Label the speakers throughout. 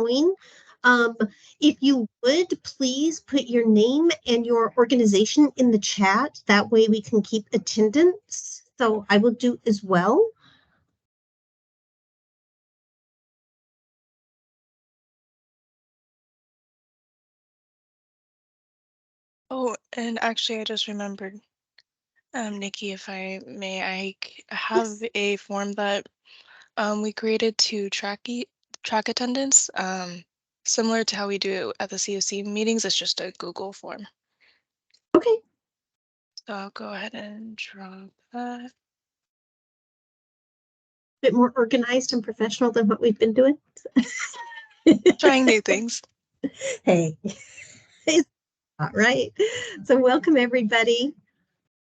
Speaker 1: showing. If you would please put your name and your organization in the chat. That way we can keep attendance. So I will do as well.
Speaker 2: Oh, and actually, I just remembered, Nikki, if I may, I have a form that we created to track attendance, similar to how we do it at the COC meetings. It's just a Google form.
Speaker 1: Okay.
Speaker 2: So I'll go ahead and drop that.
Speaker 1: Bit more organized and professional than what we've been doing.
Speaker 2: Trying new things.
Speaker 1: Hey, all right. So welcome everybody.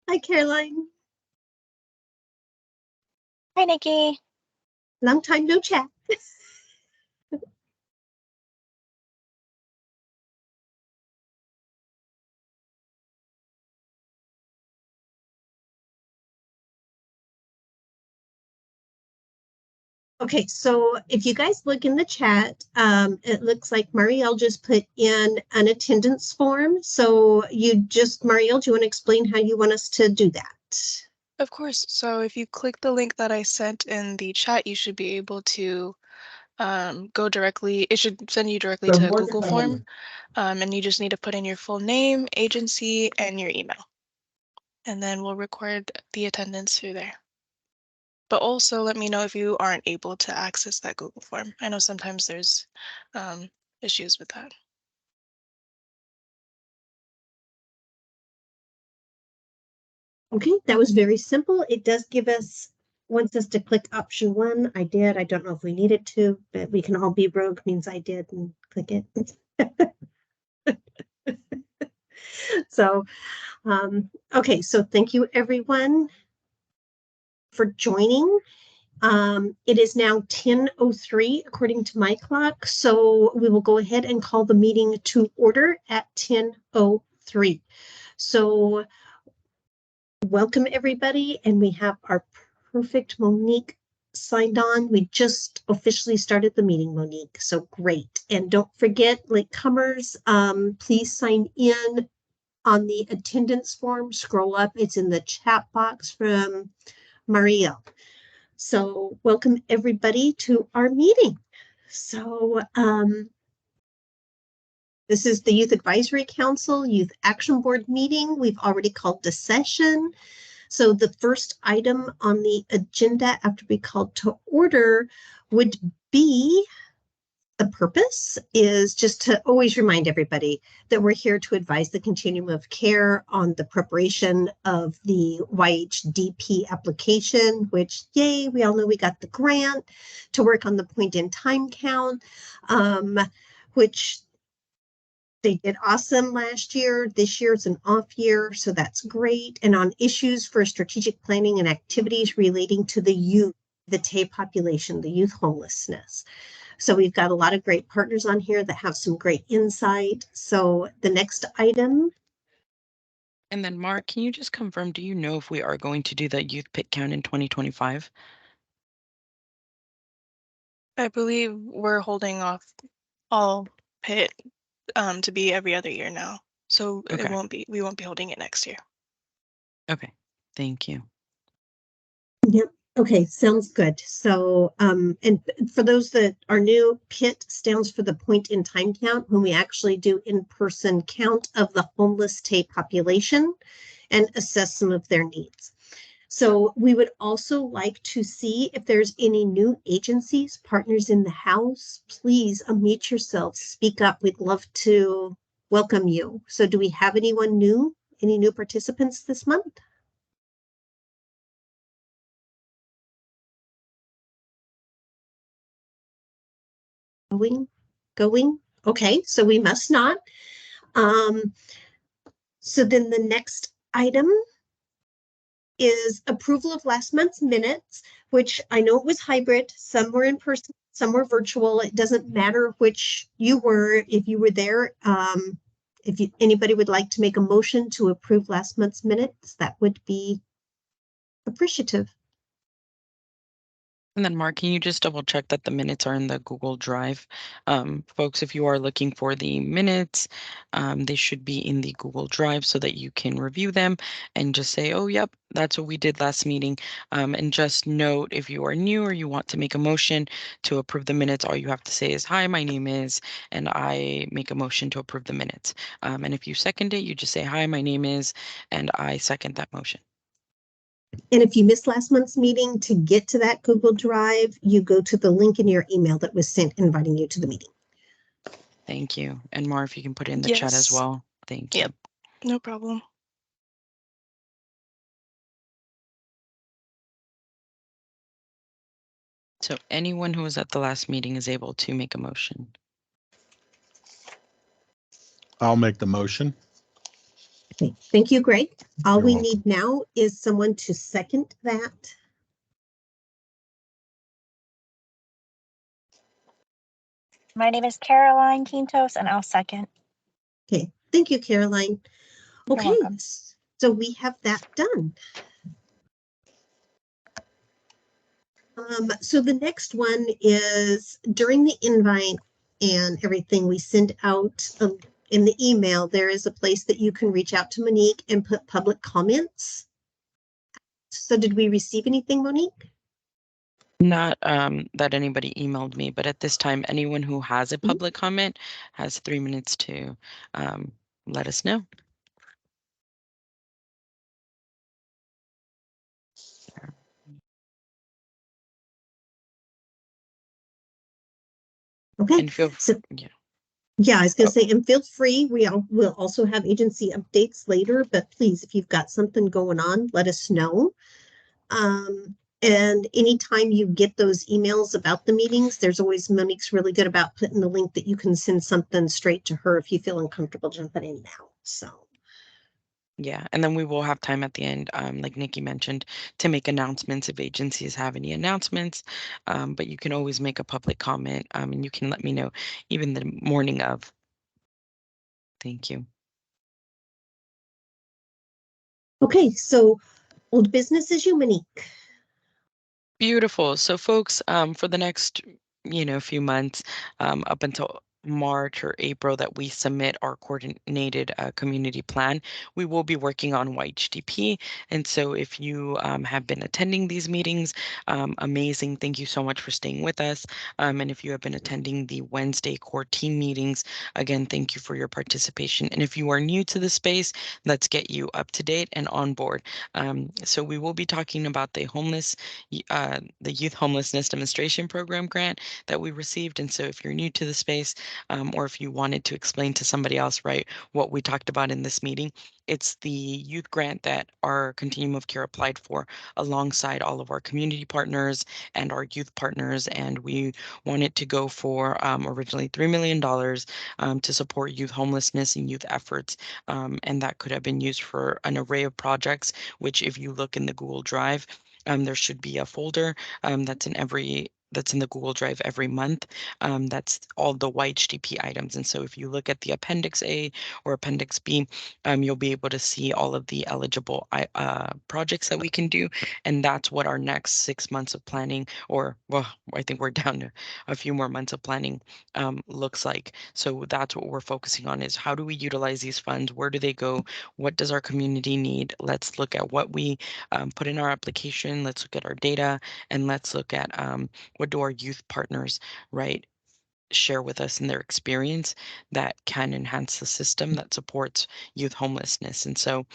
Speaker 1: Hi, Caroline.
Speaker 3: Hi, Nikki.
Speaker 1: Long time no chat. Okay, so if you guys look in the chat, it looks like Marielle just put in an attendance form. So Marielle, do you want to explain how you want us to do that?
Speaker 2: Of course. So if you click the link that I sent in the chat, you should be able to go directly. It should send you directly to a Google form. And you just need to put in your full name, agency, and your email. And then we'll record the attendance through there. But also let me know if you aren't able to access that Google form. I know sometimes there's issues with that.
Speaker 1: Okay, that was very simple. It does wants us to click option 1. I did. I don't know if we needed to, but we can all be rogue means I did and click it. So, okay, so thank you everyone for joining. It is now 10:03 according to my clock, so we will go ahead and call the meeting to order at 10:03. So welcome everybody, and we have our perfect Monique signed on. We just officially started the meeting, Monique, so great. And don't forget, latecomers, please sign in on the attendance form. Scroll up, it's in the chat box from Marielle. So welcome everybody to our meeting. So this is the Youth Advisory Council Youth Action Board meeting. We've already called the session. So the first item on the agenda after we called to order would be, the purpose is just to always remind everybody that we're here to advise the continuum of care on the preparation of the YHDP application, which, yay, we all know we got the grant to work on the point in time count, which they did awesome last year. This year it's an off year, so that's great. And on issues for strategic planning and activities relating to the youth, the TAY population, the youth homelessness. So we've got a lot of great partners on here that have some great insight. So the next item.
Speaker 4: And then Mark, can you just confirm, do you know if we are going to do that youth pit count in 2025?
Speaker 2: I believe we're holding off all pit to be every other year now. So
Speaker 4: Okay.
Speaker 2: we won't be holding it next year.
Speaker 4: Okay, thank you.
Speaker 1: Yep. Okay, sounds good. So, and for those that are new, PIT stands for the point in time count, when we actually do in-person count of the homeless TAY population and assess some of their needs. So we would also like to see if there's any new agencies, partners in the house. Please unmute yourself, speak up. We'd love to welcome you. So do we have anyone new, any new participants this month? Going. Okay, so we must not. So then the next item is approval of last month's minutes, which I know it was hybrid. Some were in person, some were virtual. It doesn't matter which you were, if you were there. If anybody would like to make a motion to approve last month's minutes, that would be appreciative.
Speaker 4: And then Mark, can you just double check that the minutes are in the Google Drive? Folks, if you are looking for the minutes, they should be in the Google Drive so that you can review them and just say, oh, yep, that's what we did last meeting. And just note, if you are new or you want to make a motion to approve the minutes, all you have to say is, hi, my name is, and I make a motion to approve the minutes. And if you second it, you just say, hi, my name is, and I second that motion.
Speaker 1: And if you missed last month's meeting, to get to that Google Drive, you go to the link in your email that was sent inviting you to the meeting.
Speaker 4: Thank you. And Mar, if you can put it in the chat as well. Thank you.
Speaker 2: Yep, no problem.
Speaker 4: So anyone who was at the last meeting is able to make a motion.
Speaker 3: I'll make the motion.
Speaker 1: Okay, thank you, Greg. All
Speaker 3: You're
Speaker 1: we
Speaker 3: welcome.
Speaker 1: need now is someone to second that.
Speaker 5: My name is Caroline Quintos, and I'll second.
Speaker 1: Okay, thank you, Caroline.
Speaker 5: You're
Speaker 1: Okay,
Speaker 5: welcome.
Speaker 1: so we have that done. So the next one is during the invite and everything we send out in the email, there is a place that you can reach out to Monique and put public comments. So did we receive anything, Monique?
Speaker 4: Not that anybody emailed me, but at this time, anyone who has a public comment has 3 minutes to let us know.
Speaker 1: Okay,
Speaker 4: And feel
Speaker 1: so
Speaker 4: yeah.
Speaker 1: yeah, I was going to say, and feel free. We'll also have agency updates later, but please, if you've got something going on, let us know. And anytime you get those emails about the meetings, there's always Monique's really good about putting the link that you can send something straight to her if you feel uncomfortable jumping in now. So.
Speaker 4: Yeah, and then we will have time at the end, like Nikki mentioned, to make announcements if agencies have any announcements. But you can always make a public comment, and you can let me know even the morning of. Thank you.
Speaker 1: Okay, so old business as you, Monique.
Speaker 4: Beautiful. So folks, for the next, few months, up until March or April that we submit our coordinated community plan, we will be working on YHDP. And so if you have been attending these meetings, amazing. Thank you so much for staying with us. And if you have been attending the Wednesday core team meetings, again, thank you for your participation. And if you are new to the space, let's get you up to date and on board. So we will be talking about the Youth Homelessness Demonstration Program grant that we received. And so if you're new to the space, or if you wanted to explain to somebody else, right, what we talked about in this meeting, it's the youth grant that our Continuum of Care applied for alongside all of our community partners and our youth partners. And we wanted to go for originally $3 million to support youth homelessness and youth efforts. And that could have been used for an array of projects, which if you look in the Google Drive, there should be a folder that's in the Google Drive every month. That's all the YHDP items. And so if you look at the Appendix A or Appendix B, you'll be able to see all of the eligible projects that we can do. And that's what our next 6 months of planning, or well, I think we're down to a few more months of planning, looks like. So that's what we're focusing on, is how do we utilize these funds? Where do they go? What does our community need? Let's look at what we put in our application. Let's look at our data, and let's look at what do our youth partners, right, share with us in their experience that can enhance the system that supports youth homelessness. And so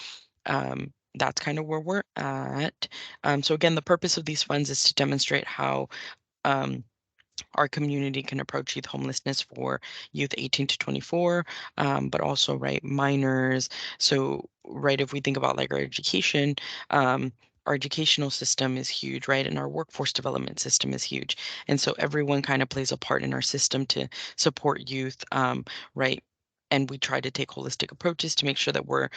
Speaker 4: that's kind of where we're at. So again, the purpose of these funds is to demonstrate how our community can approach youth homelessness for youth 18 to 24, but also, right, minors. So, right, if we think about like our educational system is huge, right? And our workforce development system is huge. And so everyone kind of plays a part in our system to support youth, right? And we try to take holistic approaches to make sure that we're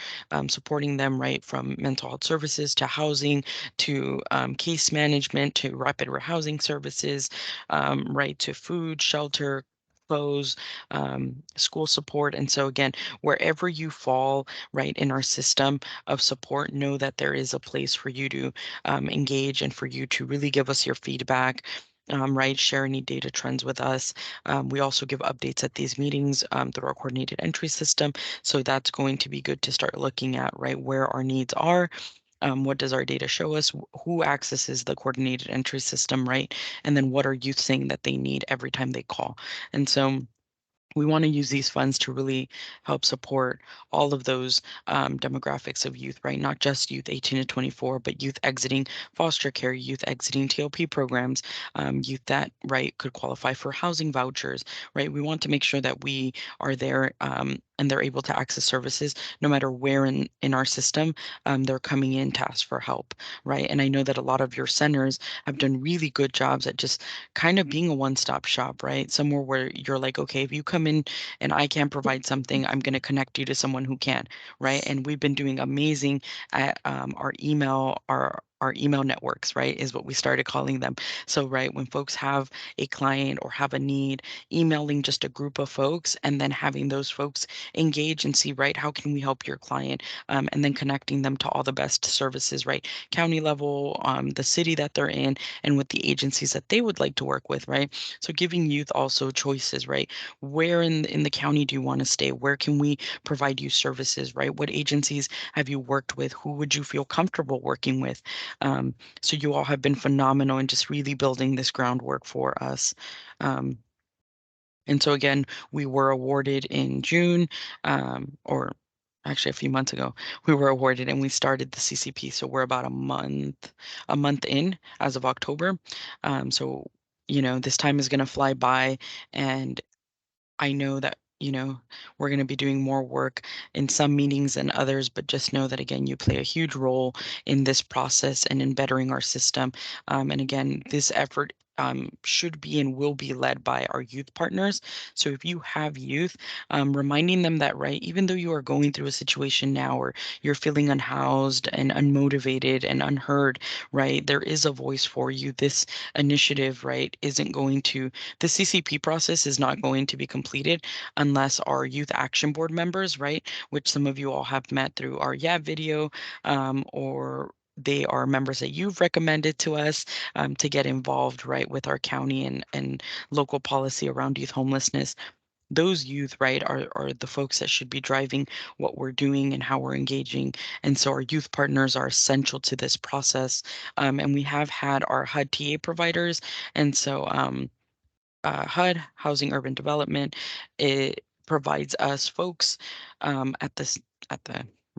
Speaker 4: supporting them, right, from mental health services to housing to case management to rapid rehousing services, right, to food, shelter, expos, school support. And so again, wherever you fall right in our system of support, know that there is a place for you to engage and for you to really give us your feedback. Right, share any data trends with us. We also give updates at these meetings through our coordinated entry system. So that's going to be good to start looking at, right, where our needs are. What does our data show us? Who accesses the coordinated entry system, right? And then what are youth saying that they need every time they call? And so we want to use these funds to really help support all of those demographics of youth, right? Not just youth 18 to 24, but youth exiting foster care, youth exiting TLP programs, youth that, right, could qualify for housing vouchers, right? We want to make sure that we are there and they're able to access services no matter where in our system they're coming in to ask for help, right? And I know that a lot of your centers have done really good jobs at just kind of being a one-stop shop, right? Somewhere where you're like, okay, if you come in and I can't provide something, I'm going to connect you to someone who can, right? And we've been doing amazing at our email networks, right, is what we started calling them. So, right, when folks have a client or have a need, emailing just a group of folks and then having those folks engage and see, right, how can we help your client? And then connecting them to all the best services, right, county level, the city that they're in, and with the agencies that they would like to work with, right? So giving youth also choices, right? Where in the county do you want to stay? Where can we provide you services, right? What agencies have you worked with? Who would you feel comfortable working with? So you all have been phenomenal in just really building this groundwork for us. And so again, we were awarded in June, or actually a few months ago, we were awarded and we started the CCP. So we're about a month in as of October. So, this time is going to fly by, and I know that, we're going to be doing more work in some meetings than others, but just know that, again, you play a huge role in this process and in bettering our system. And again, this effort should be and will be led by our youth partners. So if you have youth, reminding them that, right, even though you are going through a situation now where you're feeling unhoused and unmotivated and unheard, right, there is a voice for you. This initiative, right, the CCP process is not going to be completed unless our Youth Action Board members, right, which some of you all have met through our YAB video, or they are members that you've recommended to us to get involved, right, with our county and local policy around youth homelessness. Those youth, right, are the folks that should be driving what we're doing and how we're engaging. And so our youth partners are essential to this process. And we have had our HUD TA providers. And so HUD, Housing Urban Development, it provides us folks at the,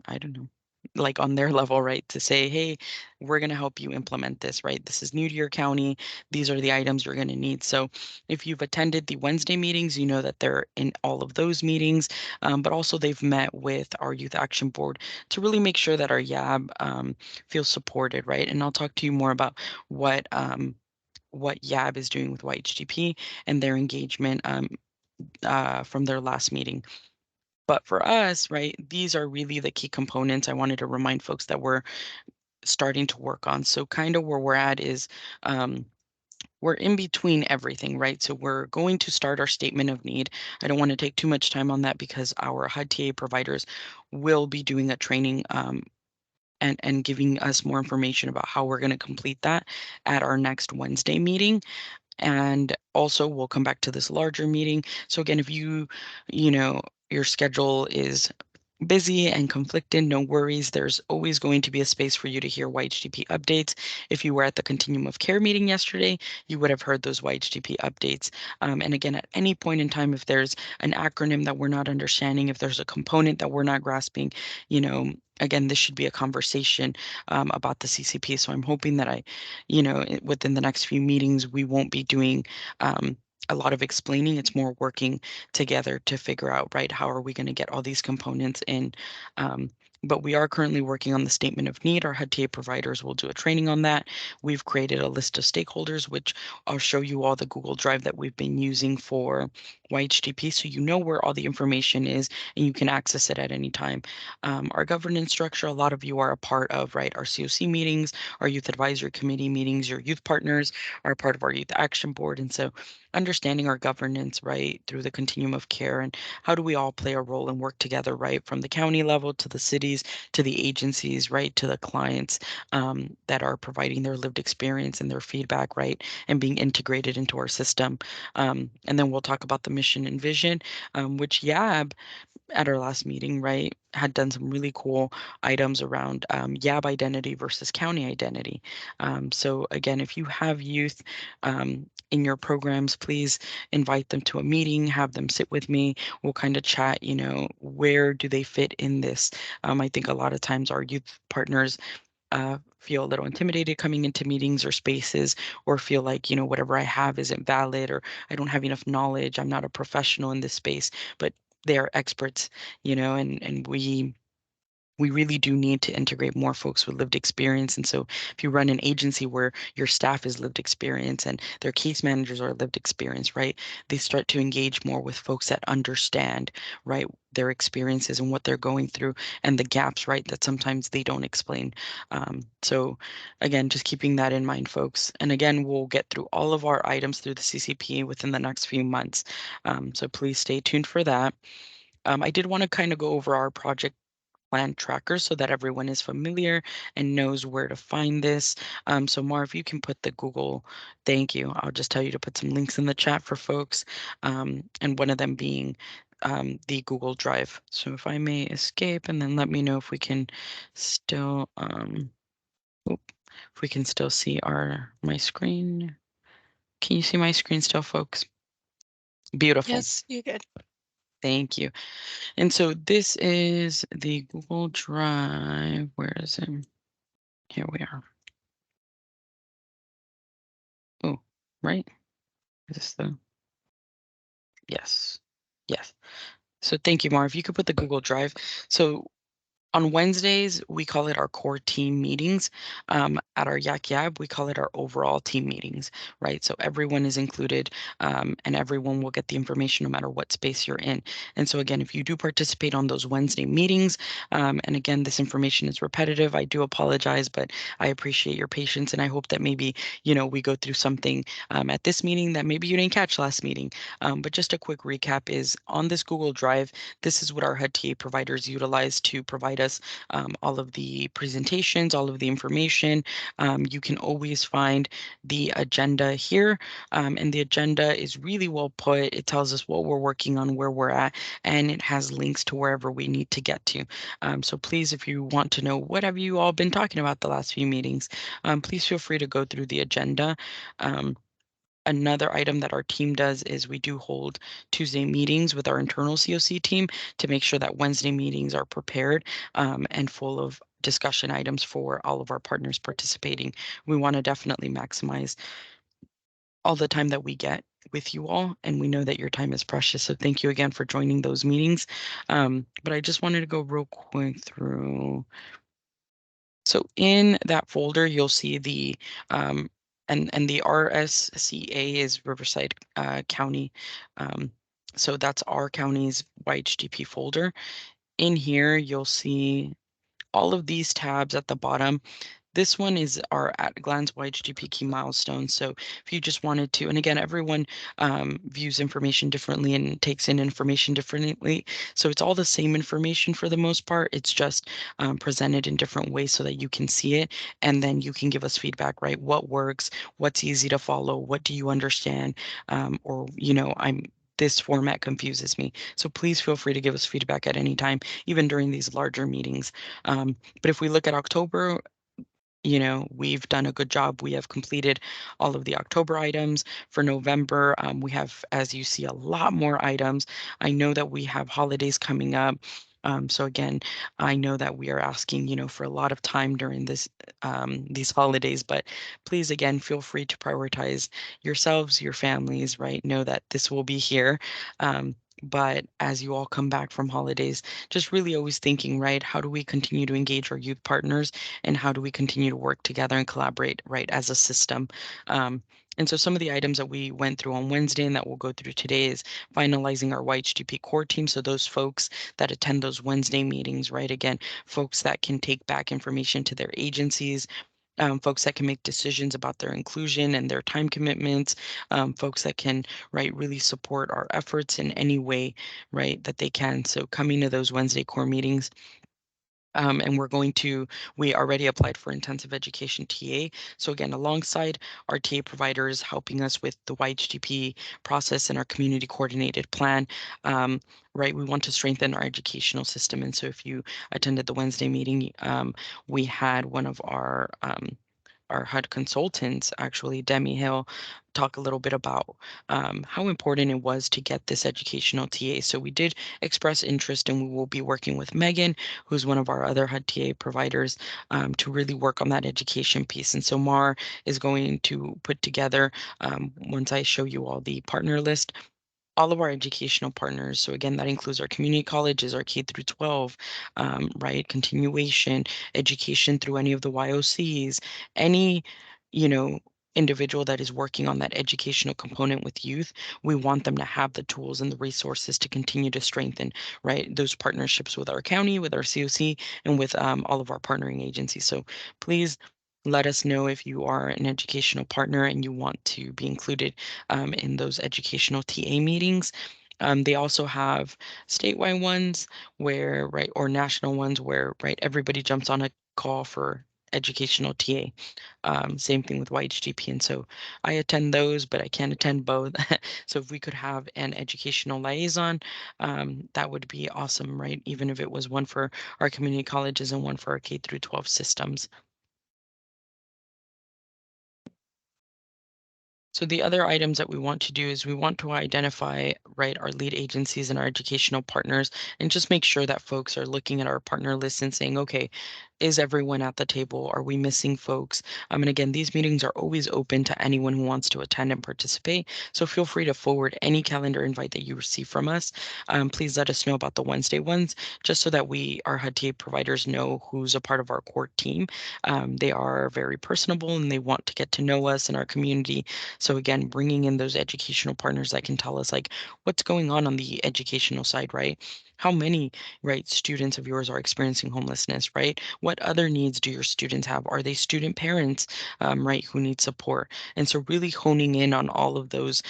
Speaker 4: I don't know, like on their level, right, to say, hey, we're going to help you implement this, right? This is new to your county. These are the items you're going to need. So if you've attended the Wednesday meetings, you know that they're in all of those meetings, but also they've met with our Youth Action Board to really make sure that our YAB feels supported, right? And I'll talk to you more about what YAB is doing with YHDP and their engagement from their last meeting. But for us, right, these are really the key components I wanted to remind folks that we're starting to work on. So kind of where we're at is we're in between everything, right? So we're going to start our statement of need. I don't want to take too much time on that because our HUD TA providers will be doing a training and giving us more information about how we're going to complete that at our next Wednesday meeting. And also we'll come back to this larger meeting. So again, if your schedule is busy and conflicted, no worries. There's always going to be a space for you to hear YHDP updates. If you were at the Continuum of Care meeting yesterday, you would have heard those YHDP updates. And again, at any point in time, if there's an acronym that we're not understanding, if there's a component that we're not grasping, again, this should be a conversation about the CCP. So I'm hoping that within the next few meetings, we won't be doing a lot of explaining. It's more working together to figure out, right, how are we going to get all these components in but we are currently working on the statement of need. Our HUD TA providers will do a training on that. We've created a list of stakeholders, which I'll show you all the Google Drive that we've been using for YHDP, so you know where all the information is and you can access it at any time. Our governance structure, a lot of you are a part of, right? Our COC meetings, our youth advisory committee meetings, your youth partners are part of our youth action board. And so understanding our governance, right, through the continuum of care and how do we all play a role and work together, right, from the county level to the cities, to the agencies, right, to the clients that are providing their lived experience and their feedback, right, and being integrated into our system. And then we'll talk about the mission and vision, which YAB at our last meeting, right, had done some really cool items around YAB identity versus county identity. So again, if you have youth in your programs, please invite them to a meeting, have them sit with me. We'll kind of chat, you know, where do they fit in this? I think a lot of times our youth partners feel a little intimidated coming into meetings or spaces, or feel like, you know, whatever I have isn't valid, or I don't have enough knowledge, I'm not a professional in this space, but they are experts, you know, and we really do need to integrate more folks with lived experience. And so if you run an agency where your staff is lived experience and their case managers are lived experience, right, they start to engage more with folks that understand, right, their experiences and what they're going through and the gaps, right, that sometimes they don't explain. So again, just keeping that in mind, folks. And again, we'll get through all of our items through the CCP within the next few months. So please stay tuned for that. I did want to kind of go over our project plan tracker so that everyone is familiar and knows where to find this. So Mar, if you can put the Google, thank you. I'll just tell you to put some links in the chat for folks, and one of them being the Google Drive. So if I may escape, and then let me know if we can still, if we can still see my screen. Can you see my screen still, folks? Beautiful.
Speaker 2: Yes, you good.
Speaker 4: Thank you. And so this is the Google Drive. Where is it? Here we are. Oh, right? Is this the? Yes. Yes. So thank you, Marv. If you could put the Google Drive. So on Wednesdays, we call it our core team meetings. At our Yak Yab, we call it our overall team meetings, right? So everyone is included, and everyone will get the information no matter what space you're in. And so again, if you do participate on those Wednesday meetings, and again, this information is repetitive, I do apologize, but I appreciate your patience, and I hope that maybe, you know, we go through something at this meeting that maybe you didn't catch last meeting. But just a quick recap is on this Google Drive, this is what our HUD TA providers utilize to provide us all of the presentations, all of the information. You can always find the agenda here, and the agenda is really well put. It tells us what we're working on, where we're at, and it has links to wherever we need to get to. So please, if you want to know what have you all been talking about the last few meetings, please feel free to go through the agenda. Another item that our team does is we do hold Tuesday meetings with our internal COC team to make sure that Wednesday meetings are prepared and full of discussion items for all of our partners participating. We want to definitely maximize all the time that we get with you all, and we know that your time is precious. So thank you again for joining those meetings. But I just wanted to go real quick through. So in that folder, you'll see the and the RSCA is Riverside County. So that's our county's YHDP folder. In here, you'll see all of these tabs at the bottom. This one is our at glance YHDP key milestones. So if you just wanted to, and again, everyone views information differently and takes in information differently. So it's all the same information for the most part. It's just presented in different ways so that you can see it. And then you can give us feedback, right? What works, what's easy to follow, what do you understand? Or, you know, this format confuses me. So please feel free to give us feedback at any time, even during these larger meetings. But if we look at October, you know, we've done a good job. We have completed all of the October items. For November, we have, as you see, a lot more items. I know that we have holidays coming up. So again, I know that we are asking, you know, for a lot of time during these holidays, but please, again, feel free to prioritize yourselves, your families, right? Know that this will be here. But as you all come back from holidays, just really always thinking, right, how do we continue to engage our youth partners and how do we continue to work together and collaborate, right, as a system? And so some of the items that we went through on Wednesday and that we'll go through today is finalizing our YHDP core team. So those folks that attend those Wednesday meetings, right, again, folks that can take back information to their agencies, folks that can make decisions about their inclusion and their time commitments, folks that can, right, really support our efforts in any way, right, that they can. So coming to those Wednesday core meetings. And we already applied for intensive education TA. So again, alongside our TA providers helping us with the YHDP process and our community coordinated plan, right, we want to strengthen our educational system. And so if you attended the Wednesday meeting, we had one of our HUD consultants, actually, Demi Hill, talk a little bit about how important it was to get this educational TA. So we did express interest, and we will be working with Megan, who's one of our other HUD TA providers, to really work on that education piece. And so Mar is going to put together, once I show you all the partner list, all of our educational partners. So again, that includes our community colleges, our K through 12, right, continuation, education through any of the YOCs, any, you know, individual that is working on that educational component with youth. We want them to have the tools and the resources to continue to strengthen, right, those partnerships with our county, with our COC, and with all of our partnering agencies. So please let us know if you are an educational partner and you want to be included in those educational TA meetings. They also have statewide ones where, right, or national ones where, right, everybody jumps on a call for educational TA. Same thing with YHGP. And so I attend those, but I can't attend both. So if we could have an educational liaison, that would be awesome, right? Even if it was one for our community colleges and one for our K through 12 systems. So the other items that we want to do is we want to identify, right, our lead agencies and our educational partners, and just make sure that folks are looking at our partner list and saying, okay, is everyone at the table? Are we missing folks? And again, these meetings are always open to anyone who wants to attend and participate. So feel free to forward any calendar invite that you receive from us. Please let us know about the Wednesday ones, just so that our HUD TA providers know who's a part of our core team. They are very personable and they want to get to know us and our community. So again, bringing in those educational partners that can tell us like what's going on the educational side, right? How many, right, students of yours are experiencing homelessness, right? What other needs do your students have? Are they student parents, right, who need support? And so really honing in on all of those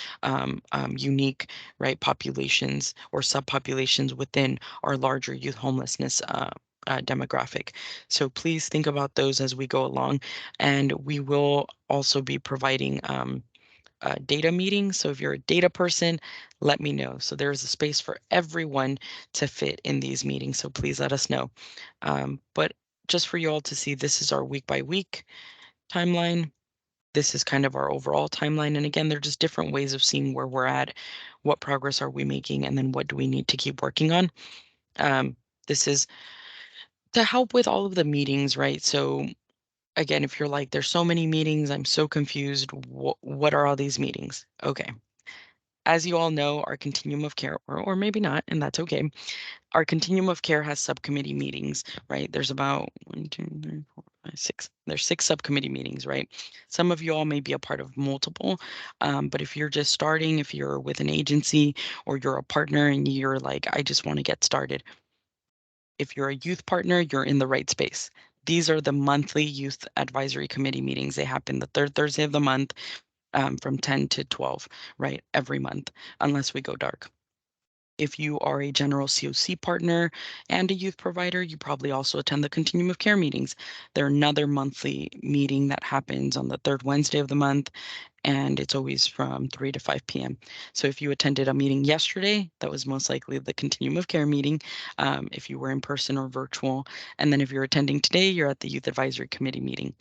Speaker 4: unique, right, populations or subpopulations within our larger youth homelessness demographic. So please think about those as we go along, and we will also be providing data meetings. So if you're a data person, let me know. So there's a space for everyone to fit in these meetings. So please let us know. But just for you all to see, this is our week by week timeline. This is kind of our overall timeline. And again, they're just different ways of seeing where we're at, what progress are we making, and then what do we need to keep working on. This is to help with all of the meetings, right? So again, if you're like, there's so many meetings, I'm so confused. What are all these meetings? Okay. As you all know, our continuum of care, or maybe not, and that's okay. Our continuum of care has subcommittee meetings, right? There's about 1, 2, 3, 4, 5, 6. There's 6 subcommittee meetings, right? Some of you all may be a part of multiple, but if you're just starting, if you're with an agency or you're a partner and you're like, I just want to get started. If you're a youth partner, you're in the right space. These are the monthly youth advisory committee meetings. They happen the third Thursday of the month, from 10 to 12, right, every month, unless we go dark. If you are a general COC partner and a youth provider, you probably also attend the Continuum of Care meetings. They're another monthly meeting that happens on the third Wednesday of the month, and it's always from 3 to 5 p.m. So if you attended a meeting yesterday, that was most likely the Continuum of Care meeting, if you were in person or virtual. And then if you're attending today, you're at the Youth Advisory Committee meeting.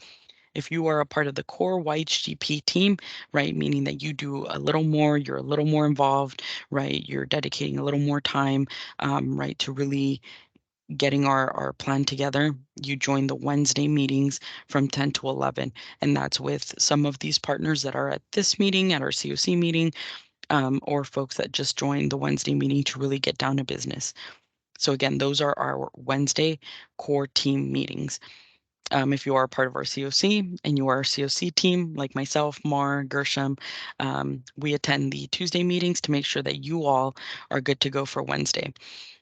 Speaker 4: If you are a part of the core YHGP team, right, meaning that you do a little more, you're a little more involved, right, you're dedicating a little more time, right, to really getting our plan together, you join the Wednesday meetings from 10 to 11. And that's with some of these partners that are at this meeting, at our COC meeting, or folks that just joined the Wednesday meeting to really get down to business. So again, those are our Wednesday core team meetings. If you are part of our COC and you are our COC team, like myself, Mar, Gershom, we attend the Tuesday meetings to make sure that you all are good to go for Wednesday.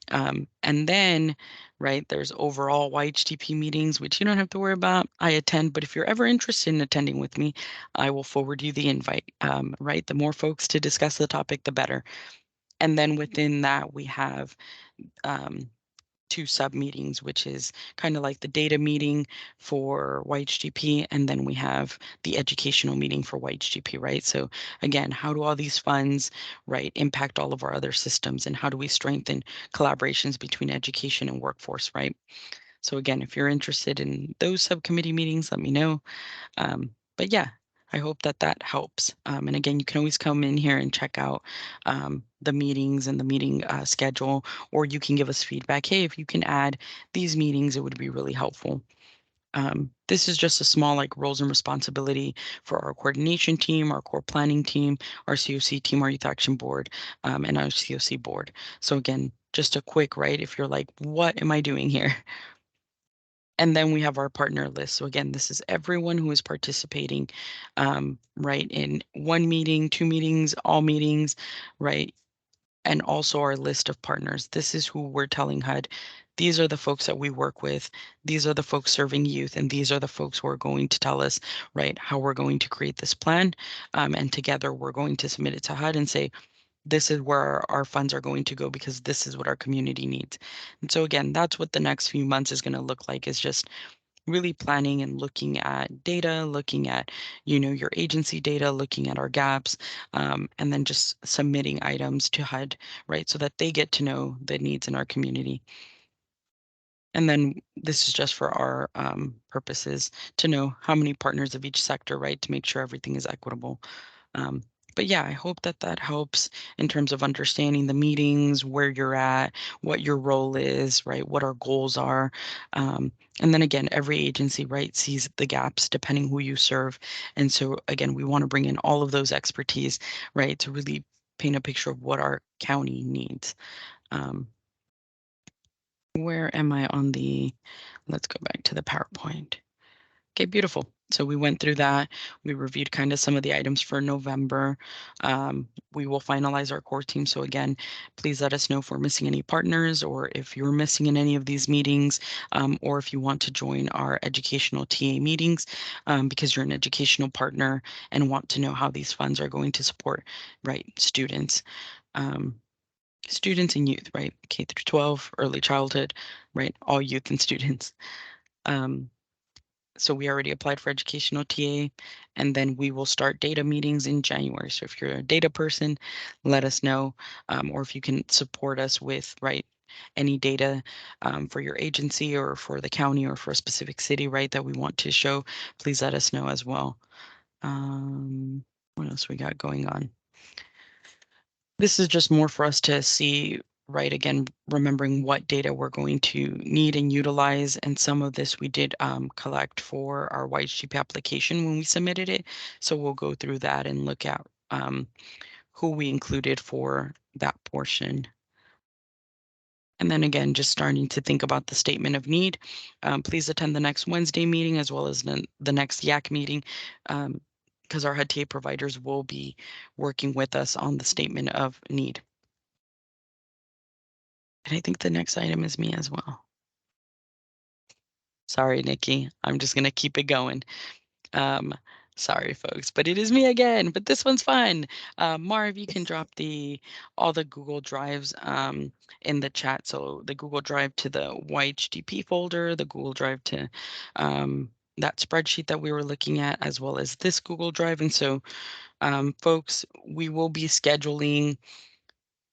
Speaker 4: And then, right, there's overall YHTP meetings, which you don't have to worry about. I attend, but if you're ever interested in attending with me, I will forward you the invite, right? The more folks to discuss the topic, the better. And then within that, we have 2 sub meetings, which is kind of like the data meeting for YHGP, and then we have the educational meeting for YHGP, right? So again, how do all these funds, right, impact all of our other systems, and how do we strengthen collaborations between education and workforce, right? So again, if you're interested in those subcommittee meetings, let me know. But yeah, I hope that that helps. And again, you can always come in here and check out the meetings and the meeting schedule, or you can give us feedback. Hey, if you can add these meetings, it would be really helpful. This is just a small like roles and responsibility for our coordination team, our core planning team, our COC team, our youth action board, and our COC board. So again, just a quick, right? If you're like, what am I doing here? And then we have our partner list. So again, this is everyone who is participating, right, in 1 meeting, 2 meetings, all meetings, right? And also our list of partners. This is who we're telling HUD. These are the folks that we work with. These are the folks serving youth. And these are the folks who are going to tell us, right, how we're going to create this plan. And together we're going to submit it to HUD and say, this is where our funds are going to go because this is what our community needs. And so again, that's what the next few months is going to look like, is just really planning and looking at data, looking at, your agency data, looking at our gaps, and then just submitting items to HUD, right? So that they get to know the needs in our community. And then this is just for our purposes to know how many partners of each sector, right? To make sure everything is equitable. But yeah, I hope that that helps in terms of understanding the meetings, where you're at, what your role is, right? What our goals are. And then again, every agency, right, sees the gaps depending who you serve. And so again, we want to bring in all of those expertise, right, to really paint a picture of what our county needs. Where am I on the, let's go back to the PowerPoint. Okay, beautiful. So we went through that. We reviewed kind of some of the items for November. We will finalize our core team. So again, please let us know if we're missing any partners, or if you're missing in any of these meetings, or if you want to join our educational TA meetings because you're an educational partner and want to know how these funds are going to support, right, students. Students and youth, right? K through 12, early childhood, right? All youth and students. So we already applied for educational TA, and then we will start data meetings in January. So if you're a data person, let us know, or if you can support us with, right, any data for your agency or for the county or for a specific city, right, that we want to show, please let us know as well. What else we got going on? This is just more for us to see, right, again, remembering what data we're going to need and utilize. And some of this we did collect for our YHGP application when we submitted it. So we'll go through that and look at who we included for that portion. And then again, just starting to think about the statement of need. Please attend the next Wednesday meeting as well as the next YAC meeting, because our HUD TA providers will be working with us on the statement of need. And I think the next item is me as well. Sorry, Nikki. I'm just going to keep it going. Sorry, folks, but it is me again. But this one's fun. Marv, you can drop all the Google Drives in the chat. So the Google Drive to the YHDP folder, the Google Drive to that spreadsheet that we were looking at, as well as this Google Drive. And so, folks, we will be scheduling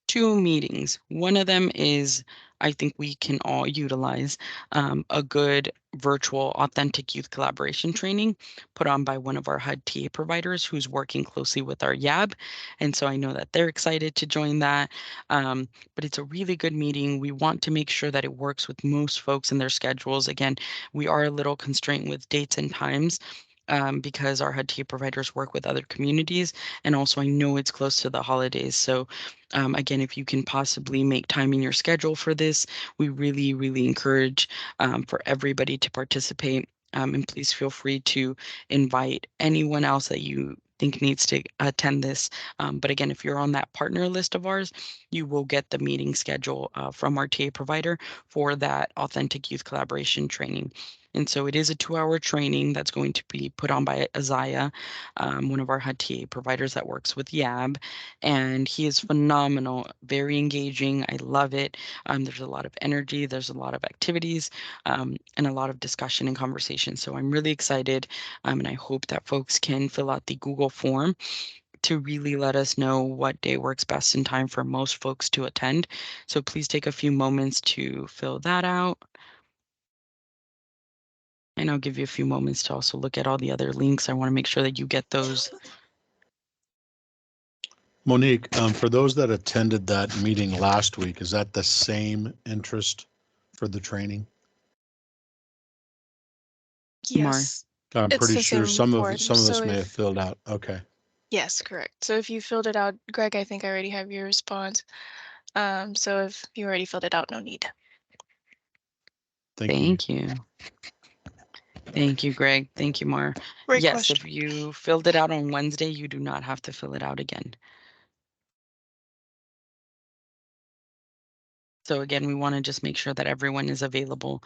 Speaker 4: 2 meetings. One of them is, I think we can all utilize a good virtual authentic youth collaboration training put on by one of our HUD TA providers who's working closely with our YAB. And so I know that they're excited to join that. But it's a really good meeting. We want to make sure that it works with most folks in their schedules. Again, we are a little constrained with dates and times, because our HUD TA providers work with other communities. And also I know it's close to the holidays. So again, if you can possibly make time in your schedule for this, we really, really encourage for everybody to participate. And please feel free to invite anyone else that you think needs to attend this. But again, if you're on that partner list of ours, you will get the meeting schedule from our TA provider for that authentic youth collaboration training. And so it is a 2-hour training that's going to be put on by Isaiah, one of our HUD TA providers that works with YAB. And he is phenomenal, very engaging. I love it. There's a lot of energy, there's a lot of activities, and a lot of discussion and conversation. So I'm really excited, and I hope that folks can fill out the Google form to really let us know what day works best in time for most folks to attend. So please take a few moments to fill that out. And I'll give you a few moments to also look at all the other links. I want to make sure that you get those.
Speaker 3: Monique, for those that attended that meeting last week, is that the same interest for the training?
Speaker 2: Yes,
Speaker 3: I'm
Speaker 2: it's
Speaker 3: pretty
Speaker 2: the
Speaker 3: sure
Speaker 2: same form.
Speaker 3: some of us
Speaker 2: So
Speaker 3: may have
Speaker 2: if,
Speaker 3: filled out. Okay.
Speaker 2: yes, correct. So if you filled it out, Greg, I think I already have your response. So if you already filled it out, no need.
Speaker 3: Thank you.
Speaker 4: Thank you. Thank you, Greg. Thank you, Mar.
Speaker 2: Great
Speaker 4: Yes,
Speaker 2: question.
Speaker 4: if you filled it out on Wednesday, you do not have to fill it out again. So again, we want to just make sure that everyone is available.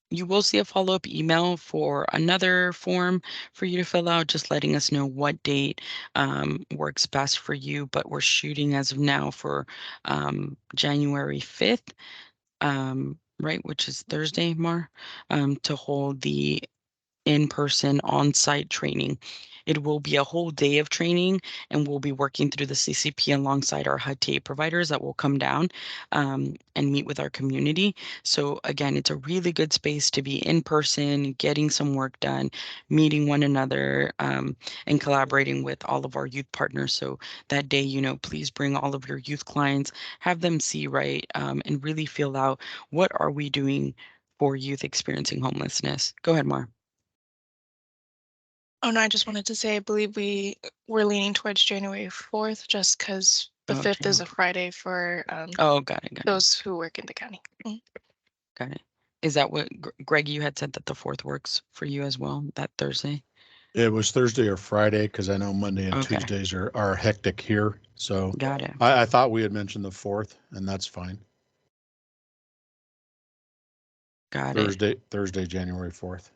Speaker 4: You will see a follow-up email for another form for you to fill out, just letting us know what date works best for you. But we're shooting as of now for January 5th, right, which is Thursday, Mar, to hold the in-person on-site training. It will be a whole day of training, and we'll be working through the CCP alongside our HUD TA providers that will come down and meet with our community. So again, it's a really good space to be in person, getting some work done, meeting one another, and collaborating with all of our youth partners. So that day, please bring all of your youth clients, have them see, right, and really feel out what are we doing for youth experiencing homelessness. Go ahead, Mar.
Speaker 2: Oh, no, I just wanted to say, I believe we're leaning towards January 4th, just because the 5th is a Friday for
Speaker 4: Oh, got it.
Speaker 2: those who work in the county.
Speaker 4: Got it. Is that what, Greg, you had said that the 4th works for you as well, that Thursday?
Speaker 3: It was Thursday or Friday because I know Monday and
Speaker 4: Okay.
Speaker 3: Tuesdays are hectic here. So
Speaker 4: Got it.
Speaker 3: I thought we had mentioned the 4th, and that's fine.
Speaker 4: Got it.
Speaker 3: Thursday, January 4th.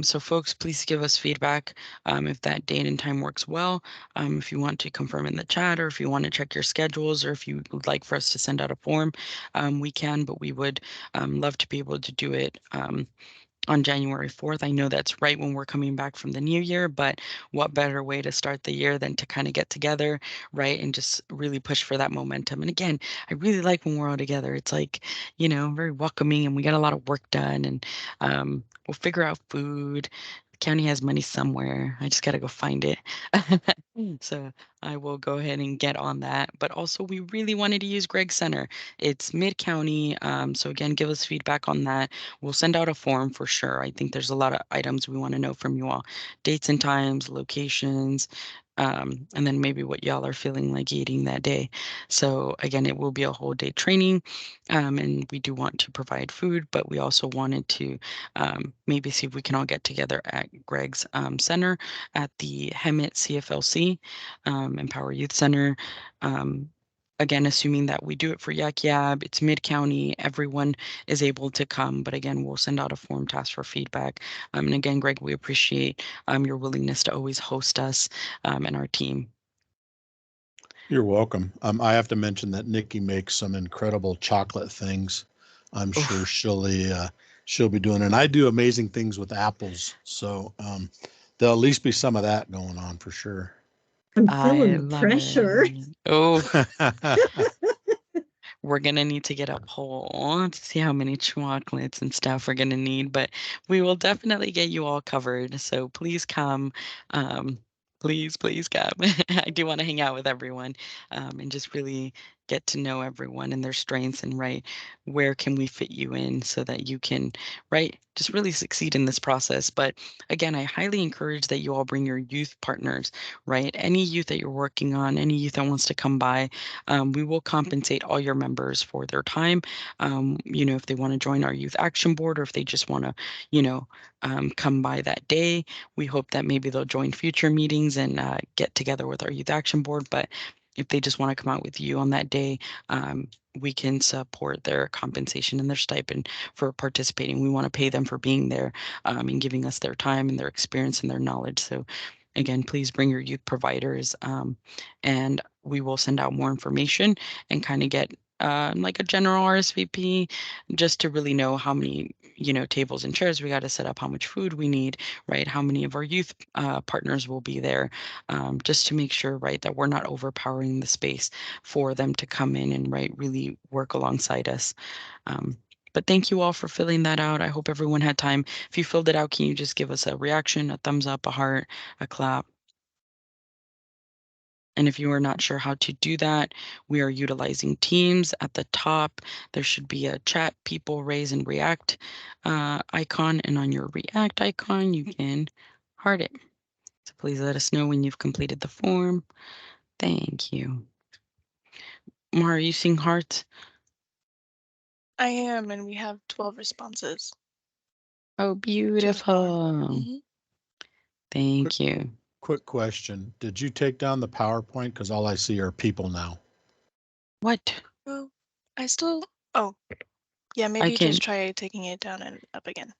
Speaker 4: So folks, please give us feedback if that date and time works well. If you want to confirm in the chat, or if you want to check your schedules, or if you would like for us to send out a form, we can, but we would love to be able to do it on January 4th. I know that's right when we're coming back from the new year, but what better way to start the year than to kind of get together, right? And just really push for that momentum. And again, I really like when we're all together. It's like, very welcoming, and we get a lot of work done, and we'll figure out food. The county has money somewhere. I just got to go find it. So I will go ahead and get on that. But also, we really wanted to use Greg Center. It's mid-county. So again, give us feedback on that. We'll send out a form for sure. I think there's a lot of items we want to know from you all. Dates and times, locations, and then maybe what y'all are feeling like eating that day. So again, it will be a whole day training, and we do want to provide food, but we also wanted to maybe see if we can all get together at Greg's center at the Hemet CFLC, Empower Youth Center. Again, assuming that we do it for Yak Yab, it's mid-county, everyone is able to come. But again, we'll send out a form to ask for feedback. And again, Greg, we appreciate your willingness to always host us and our team.
Speaker 3: You're welcome. I have to mention that Nikki makes some incredible chocolate things. I'm sure she'll be doing, and I do amazing things with apples. So there'll at least be some of that going on for sure.
Speaker 1: I'm feeling the pressure.
Speaker 4: Oh, we're going to need to get a poll to see how many chocolates and stuff we're going to need, but we will definitely get you all covered. So please come. Please come. I do want to hang out with everyone and just really get to know everyone and their strengths and right, where can we fit you in so that you can, right, just really succeed in this process. But again, I highly encourage that you all bring your youth partners, right? Any youth that you're working on, any youth that wants to come by, we will compensate all your members for their time. If they want to join our youth action board, or if they just want to, come by that day, we hope that maybe they'll join future meetings and get together with our youth action board. But if they just want to come out with you on that day, we can support their compensation and their stipend for participating. We want to pay them for being there and giving us their time and their experience and their knowledge. So again, please bring your youth providers and we will send out more information and kind of get like a general RSVP just to really know how many, tables and chairs we got to set up, how much food we need, right? How many of our youth partners will be there, just to make sure, right, that we're not overpowering the space for them to come in and, right, really work alongside us. But thank you all for filling that out. I hope everyone had time. If you filled it out, can you just give us a reaction, a thumbs up, a heart, a clap? And if you are not sure how to do that, we are utilizing Teams. At the top, there should be a chat, people, raise, and react icon. And on your react icon, you can heart it. So please let us know when you've completed the form. Thank you. Mara, are you seeing hearts?
Speaker 2: I am, and we have 12 responses.
Speaker 4: Oh, beautiful.
Speaker 2: Mhm.
Speaker 4: Thank you.
Speaker 3: Quick question. Did you take down the PowerPoint? Because all I see are people now.
Speaker 4: What?
Speaker 2: Well, oh, yeah, maybe
Speaker 4: can.
Speaker 2: just try taking it down and up again.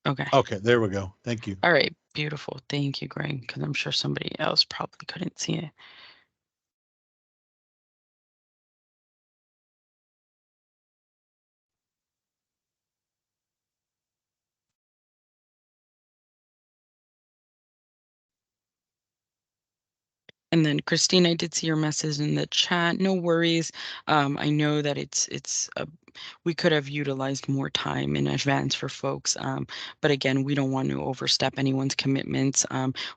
Speaker 4: Okay.
Speaker 3: Okay, there we go. Thank you.
Speaker 4: All right. Beautiful. Thank you, Greg, because I'm sure somebody else probably couldn't see it. And then Christine, I did see your message in the chat. No worries. I know that we could have utilized more time in advance for folks. But again, we don't want to overstep anyone's commitments.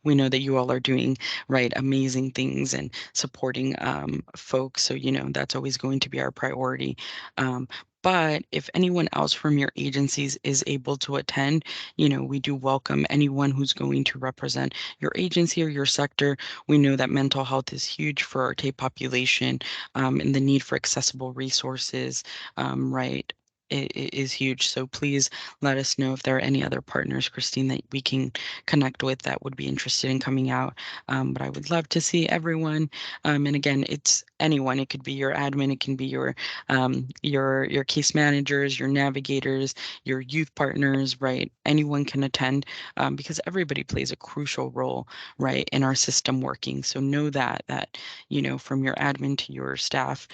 Speaker 4: We know that you all are doing right amazing things and supporting folks. So, that's always going to be our priority. But if anyone else from your agencies is able to attend, we do welcome anyone who's going to represent your agency or your sector. We know that mental health is huge for our TAPE population, and the need for accessible resources, right, is huge. So please let us know if there are any other partners, Christine, that we can connect with that would be interested in coming out. But I would love to see everyone. And again, it's anyone. It could be your admin, it can be your case managers, your navigators, your youth partners, right? Anyone can attend because everybody plays a crucial role, right, in our system working. So know that from your admin to your staff,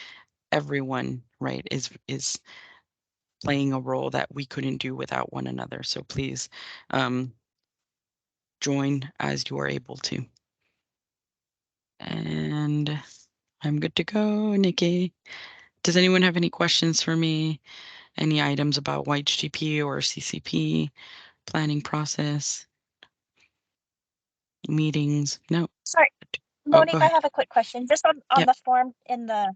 Speaker 4: everyone, right, is playing a role that we couldn't do without one another. So please join as you are able to. And I'm good to go, Nikki. Does anyone have any questions for me? Any items about YHGP or CCP, planning process, meetings? No.
Speaker 5: Sorry,
Speaker 4: Oh,
Speaker 5: Monique,
Speaker 4: go
Speaker 5: I
Speaker 4: ahead.
Speaker 5: have a quick question. Just on
Speaker 4: Yep.
Speaker 5: the form in the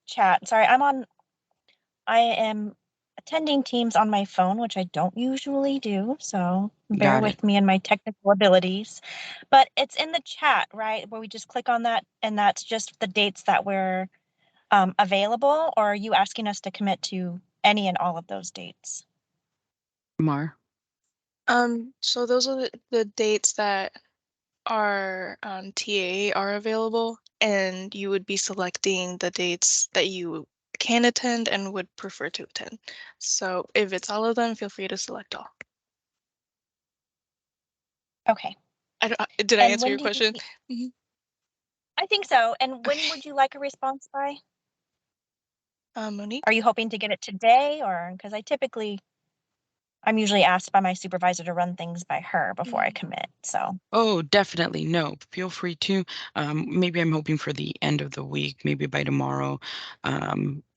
Speaker 5: chat. Sorry, I am attending Teams on my phone, which I don't usually do, so bear
Speaker 4: Got it.
Speaker 5: with me and my technical abilities. But it's in the chat, right, where we just click on that, and that's just the dates that we're available, or are you asking us to commit to any and all of those dates?
Speaker 4: Mar.
Speaker 2: So those are the dates that our TA are available, and you would be selecting the dates that you can attend and would prefer to attend. So if it's all of them, feel free to select all.
Speaker 5: Okay.
Speaker 2: Did I answer your question?
Speaker 5: I think so. And when
Speaker 2: Okay.
Speaker 5: would you like a response by?
Speaker 2: Monique?
Speaker 5: Are you hoping to get it today, or because I typically I'm usually asked by my supervisor to run things by her before I commit, so.
Speaker 4: Oh, definitely. No, feel free to. Maybe I'm hoping for the end of the week, maybe by tomorrow,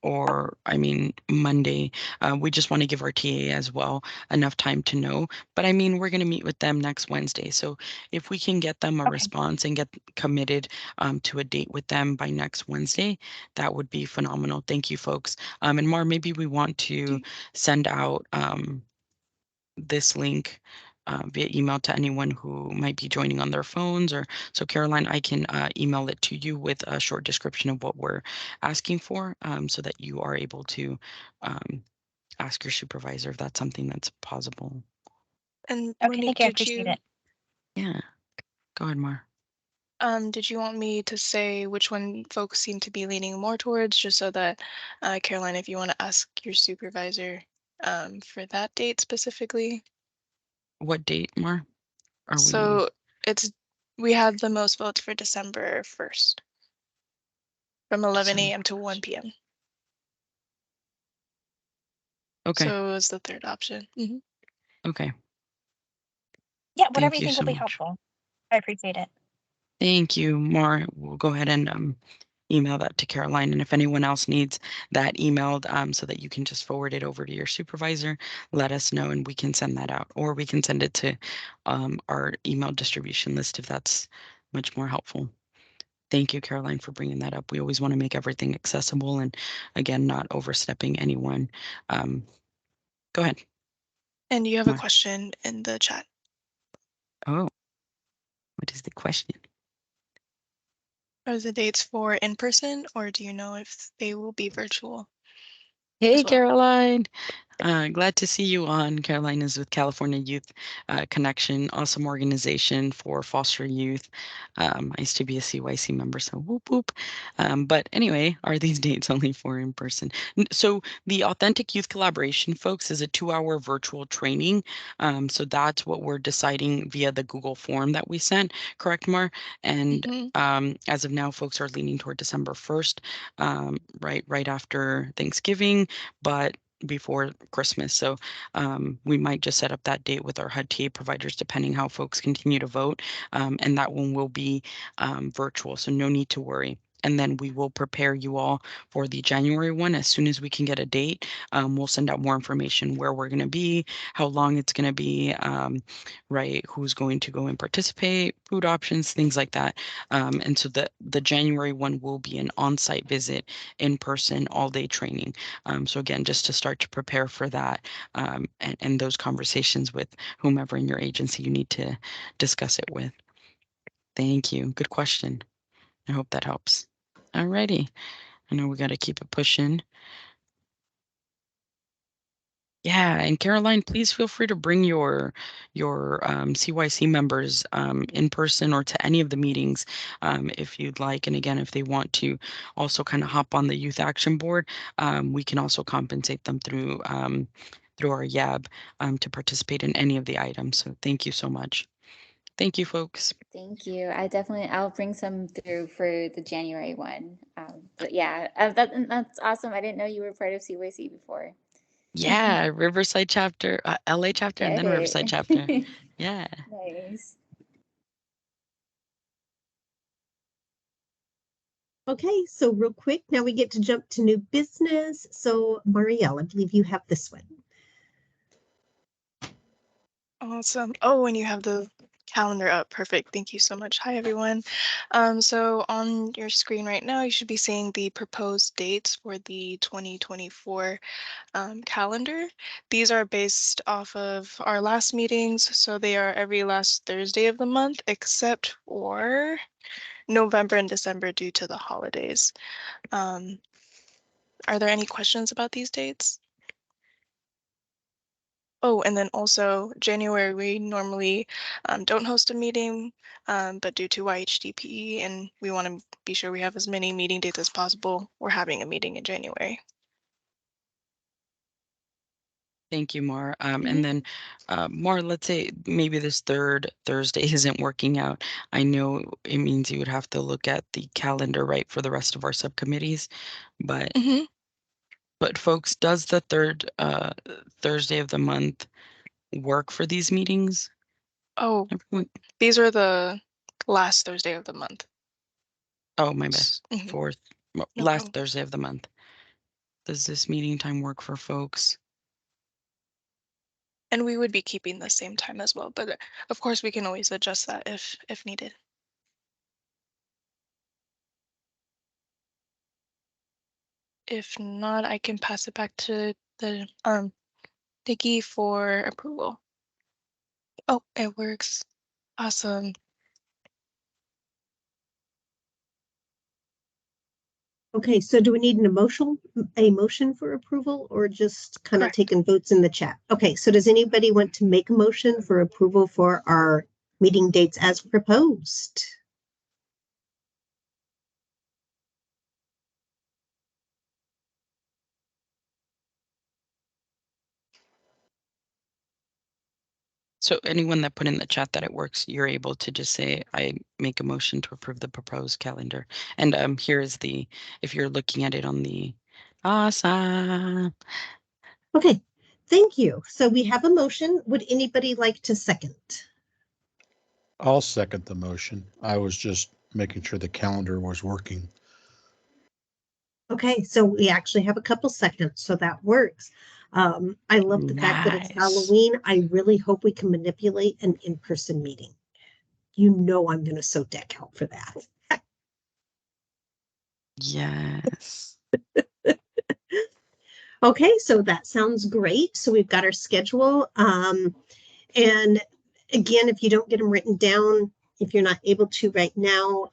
Speaker 4: or I mean, Monday. We just want to give our TA as well enough time to know. But I mean, we're going to meet with them next Wednesday. So if we can get them a
Speaker 5: Okay.
Speaker 4: response and get committed to a date with them by next Wednesday, that would be phenomenal. Thank you, folks. And Mar, maybe we want to send out this link via email to anyone who might be joining on their phones, or so Caroline, I can email it to you with a short description of what we're asking for, so that you are able to ask your supervisor if that's something that's possible.
Speaker 2: And
Speaker 5: Okay,
Speaker 2: Monique,
Speaker 5: thank you. I appreciate it.
Speaker 4: Yeah, go ahead, Mar.
Speaker 2: Did you want me to say which one folks seem to be leaning more towards, just so that, Caroline, if you want to ask your supervisor for that date specifically?
Speaker 4: What date, Mar? Are we
Speaker 2: So we had the most votes for December 1st from 11
Speaker 4: December
Speaker 2: a.m. to 1 p.m.
Speaker 4: Okay,
Speaker 2: So it was the third option.
Speaker 4: okay.
Speaker 5: Yeah, whatever
Speaker 4: Thank
Speaker 5: you
Speaker 4: you
Speaker 5: think
Speaker 4: so
Speaker 5: will be
Speaker 4: much.
Speaker 5: helpful. I appreciate it.
Speaker 4: Thank you, Mar. We'll go ahead and email that to Caroline. And if anyone else needs that emailed so that you can just forward it over to your supervisor, let us know and we can send that out. Or we can send it to our email distribution list if that's much more helpful. Thank you, Caroline, for bringing that up. We always want to make everything accessible and, again, not overstepping anyone. Go ahead.
Speaker 2: And you have a
Speaker 4: Mar.
Speaker 2: question in the chat.
Speaker 4: Oh, what is the question?
Speaker 2: Are the dates for in person, or do you know if they will be virtual?
Speaker 4: Hey,
Speaker 2: as well?
Speaker 4: Caroline. Glad to see you on. Caroline is with California Youth Connection, awesome organization for foster youth. I used to be a CYC member, so whoop whoop. But anyway, are these dates only for in person? So the Authentic Youth Collaboration, folks, is a 2-hour virtual training. So that's what we're deciding via the Google form that we sent, correct, Mar? And as of now, folks are leaning toward December 1st, right after Thanksgiving, but before Christmas. So we might just set up that date with our HUD TA providers, depending how folks continue to vote. And that one will be virtual, so no need to worry. And then we will prepare you all for the January one. As soon as we can get a date, we'll send out more information where we're going to be, how long it's going to be, right, who's going to go and participate, food options, things like that. And so the January one will be an on-site visit, in person, all-day training. So again, just to start to prepare for that, and those conversations with whomever in your agency you need to discuss it with. Thank you. Good question. I hope that helps. Alrighty. I know we got to keep it pushing. Yeah, and Caroline, please feel free to bring your CYC members in person or to any of the meetings if you'd like. And again, if they want to also kind of hop on the Youth Action Board, we can also compensate them through our YAB to participate in any of the items. So thank you so much. Thank you, folks.
Speaker 6: Thank you. I'll bring some through for the January one. But yeah, that's awesome. I didn't know you were part of CYC before.
Speaker 4: Yeah, Riverside chapter, LA chapter, and
Speaker 6: Get
Speaker 4: then Riverside
Speaker 6: it.
Speaker 4: chapter. Yeah.
Speaker 6: Nice.
Speaker 1: Okay, so real quick, now we get to jump to new business. So Marielle, I believe you have this one.
Speaker 2: Awesome. Oh, and you have the calendar up. Perfect. Thank you so much. Hi, everyone. So on your screen right now, you should be seeing the proposed dates for the 2024 calendar. These are based off of our last meetings, so they are every last Thursday of the month, except for November and December due to the holidays. Are there any questions about these dates? Oh, and then also January, we normally don't host a meeting, but due to YHDPE, and we want to be sure we have as many meeting dates as possible, we're having a meeting in January.
Speaker 4: Thank you, Mar. And then, Mar, let's say maybe this third Thursday isn't working out. I know it means you would have to look at the calendar, right, for the rest of our subcommittees. But folks, does the third Thursday of the month work for these meetings?
Speaker 2: Oh,
Speaker 4: Everyone?
Speaker 2: these are the last Thursday of the month.
Speaker 4: Oh, my bad.
Speaker 2: Mhm.
Speaker 4: 4th,
Speaker 2: No
Speaker 4: last
Speaker 2: problem.
Speaker 4: Thursday of the month. Does this meeting time work for folks?
Speaker 2: And we would be keeping the same time as well, but of course we can always adjust that if needed. If not, I can pass it back to the Nikki for approval. Oh, it works. Awesome.
Speaker 1: Okay, so do we need a motion for approval, or just kind of
Speaker 2: Correct.
Speaker 1: taking votes in the chat? Okay, so does anybody want to make a motion for approval for our meeting dates as proposed?
Speaker 4: So anyone that put in the chat that it works, you're able to just say, I make a motion to approve the proposed calendar. And here is the, if you're looking at it on the, awesome.
Speaker 1: Okay, thank you. So we have a motion. Would anybody like to second?
Speaker 3: I'll second the motion. I was just making sure the calendar was working.
Speaker 1: Okay, so we actually have a couple seconds, so that works. I love the fact that it's
Speaker 4: Nice.
Speaker 1: Halloween. I really hope we can manipulate an in-person meeting. You know I'm going to so deck out for that.
Speaker 4: Yes.
Speaker 1: Okay, so that sounds great. So we've got our schedule. And again, if you don't get them written down, if you're not able to right now,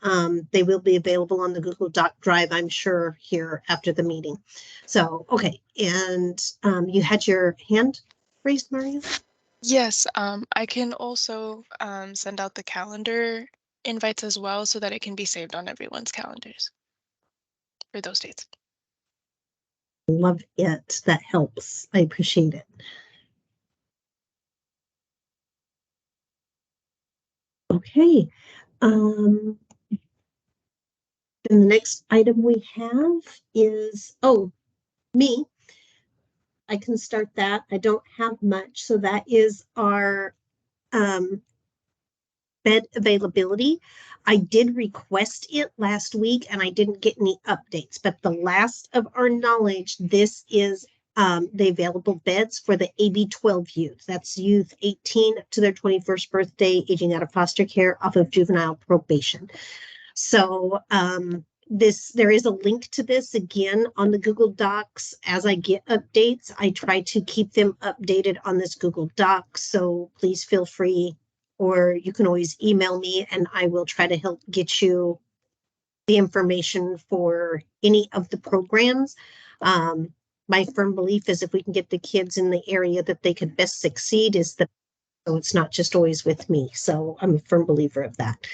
Speaker 1: they will be available on the Google Doc Drive, I'm sure, here after the meeting. So, okay. And you had your hand raised, Maria?
Speaker 2: Yes, I can also send out the calendar invites as well so that it can be saved on everyone's calendars for those dates.
Speaker 1: Love it. That helps. I appreciate it. Okay. Then the next item we have is, me. I can start that. I don't have much. So that is our bed availability. I did request it last week and I didn't get any updates, but the last of our knowledge, this is the available beds for the AB12 youth. That's youth 18 to their 21st birthday, aging out of foster care off of juvenile probation. So there is a link to this again on the Google Docs. As I get updates, I try to keep them updated on this Google Docs. So please feel free, or you can always email me and I will try to help get you the information for any of the programs. My firm belief is if we can get the kids in the area that they could best succeed so it's not just always with me. So I'm a firm believer of that.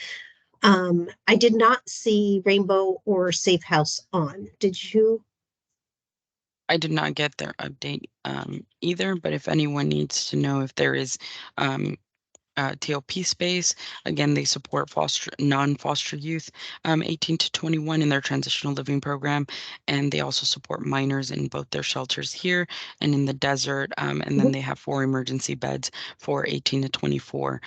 Speaker 1: I did not see Rainbow or Safe House on. Did you?
Speaker 4: I did not get their update either, but if anyone needs to know if there is TOP space. Again, they support non-foster youth 18 to 21 in their transitional living program, and they also support minors in both their shelters here and in the desert. And then they have 4 emergency beds for 18 to 24.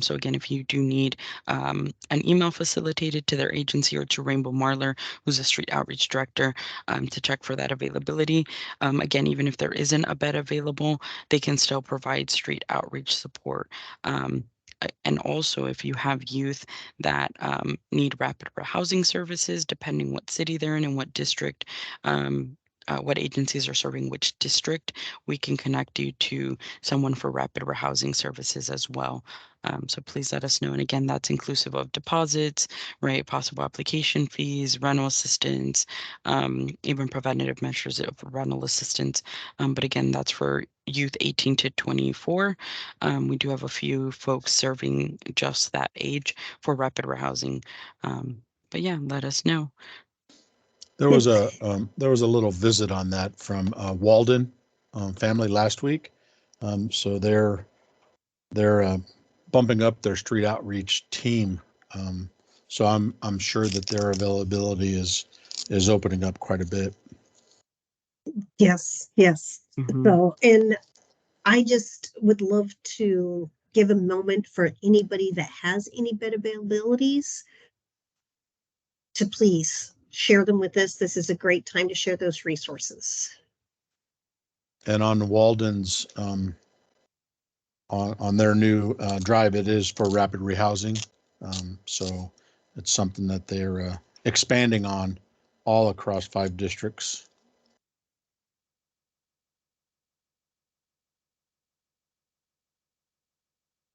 Speaker 4: So again, if you do need an email facilitated to their agency or to Rainbow Marler, who's a street outreach director, to check for that availability. Again, even if there isn't a bed available, they can still provide street outreach support. And also, if you have youth that need rapid housing services, depending what city they're in and what district, what agencies are serving which district, we can connect you to someone for rapid housing services as well. So please let us know. And again, that's inclusive of deposits, right? Possible application fees, rental assistance, even preventative measures of rental assistance. But again, that's for youth 18 to 24. We do have a few folks serving just that age for rapid housing. But yeah, let us know.
Speaker 3: There was a little visit on that from Walden family last week. So they're bumping up their street outreach team. So I'm sure that their availability is opening up quite a bit.
Speaker 1: Yes.
Speaker 4: Mhm.
Speaker 1: So, and I just would love to give a moment for anybody that has any bed availabilities to please share them with us. This is a great time to share those resources.
Speaker 3: And on Walden's, on their new drive, it is for rapid rehousing. So it's something that they're expanding on all across 5 districts.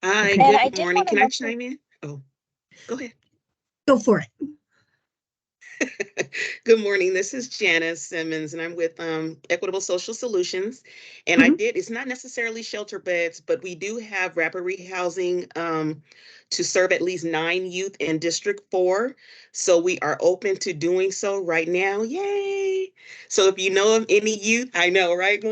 Speaker 7: Hi,
Speaker 1: Okay.
Speaker 5: And I
Speaker 7: good
Speaker 5: did
Speaker 7: morning.
Speaker 5: want to
Speaker 7: Can I
Speaker 5: mention,
Speaker 7: chime in? Oh, go ahead.
Speaker 1: Go for it.
Speaker 7: Good morning. This is Janice Simmons, and I'm with Equitable Social Solutions. And it's not necessarily shelter beds, but we do have rapid rehousing to serve at least 9 youth in District 4. So we are open to doing so right now. Yay! So if you know of any youth, I know, right?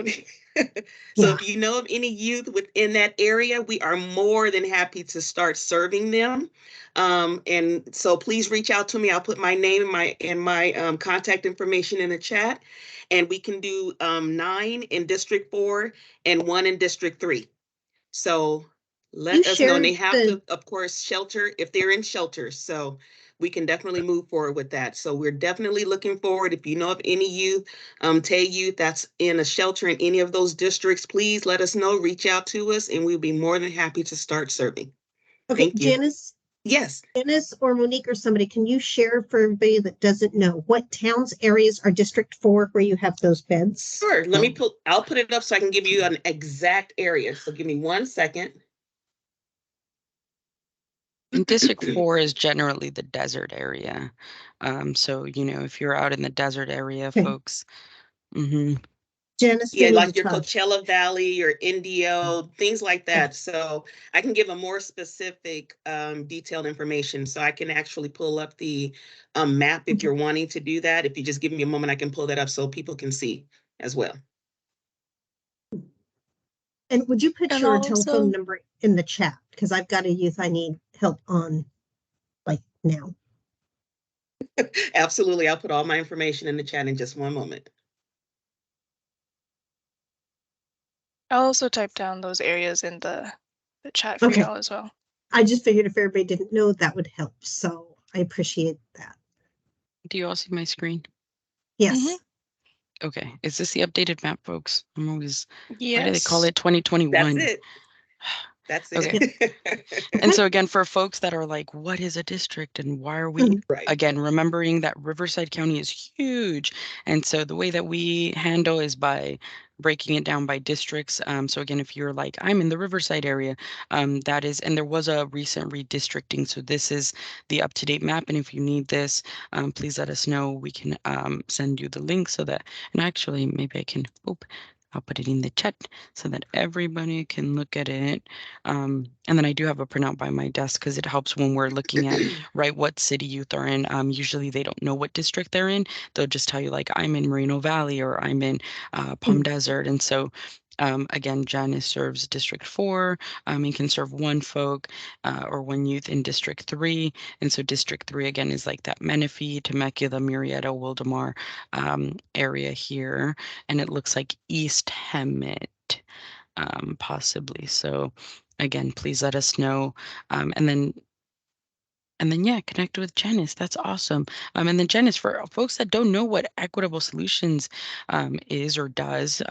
Speaker 7: So
Speaker 1: Yeah.
Speaker 7: if you know of any youth within that area, we are more than happy to start serving them. And so please reach out to me. I'll put my name and my contact information in the chat, and we can do 9 in District 4 and 1 in District 3. So let us know. And they have to, of course, shelter if they're in shelters. So we can definitely move forward with that. So we're definitely looking forward. If you know of any youth, Tay youth that's in a shelter in any of those districts, please let us know. Reach out to us, and we'll be more than happy to start serving.
Speaker 1: Okay,
Speaker 7: Thank you.
Speaker 1: Janice.
Speaker 7: Yes.
Speaker 1: Janice or Monique or somebody, can you share for everybody that doesn't know what towns, areas are District 4 where you have those beds?
Speaker 7: Sure. I'll put it up so I can give you an exact area. So give me 1 second.
Speaker 4: And District 4 is generally the desert area. So, if you're out in the desert area,
Speaker 1: Okay.
Speaker 4: folks.
Speaker 1: Janice,
Speaker 7: Yeah,
Speaker 1: you need
Speaker 7: like
Speaker 1: to
Speaker 7: your
Speaker 1: talk.
Speaker 7: Coachella Valley, your Indio, things like that. So I can give a more specific, detailed information. So I can actually pull up the map if you're wanting to do that. If you just give me a moment, I can pull that up so people can see as well.
Speaker 1: And would you put
Speaker 2: And
Speaker 1: your
Speaker 2: also-
Speaker 1: telephone number in the chat? Because I've got a youth I need help on like now.
Speaker 7: Absolutely. I'll put all my information in the chat in just one moment.
Speaker 2: I'll also type down those areas in the chat for
Speaker 1: Okay.
Speaker 2: y'all as well.
Speaker 1: I just figured if everybody didn't know, that would help. So I appreciate that.
Speaker 4: Do you all see my screen?
Speaker 1: Yes.
Speaker 2: Mhm.
Speaker 4: Okay. Is this the updated map, folks? I'm always,
Speaker 2: Yes.
Speaker 4: why do they call it 2021?
Speaker 7: That's it. That's it.
Speaker 4: Okay. And so again, for folks that are like, what is a district and why are we,
Speaker 7: Right.
Speaker 4: again, remembering that Riverside County is huge. And so the way that we handle is by breaking it down by districts. So again, if you're like, I'm in the Riverside area, that is, and there was a recent redistricting. So this is the up-to-date map. And if you need this, please let us know. We can send you the link so that, and actually maybe I can, I'll put it in the chat so that everybody can look at it. And then I do have a printout by my desk because it helps when we're looking at, right, what city youth are in. Usually they don't know what district they're in. They'll just tell you like, I'm in Moreno Valley or I'm in Palm Desert. And so again, Janice serves District 4 and can serve 1 folk or 1 youth in District 3. And so District 3 again is like that Menifee, Temecula, Murrieta, Wildomar area here. And it looks like East Hemet. Possibly. So again, please let us know. And then yeah, connect with Janice. That's awesome. And then Janice, for folks that don't know what Equitable Solutions is or does,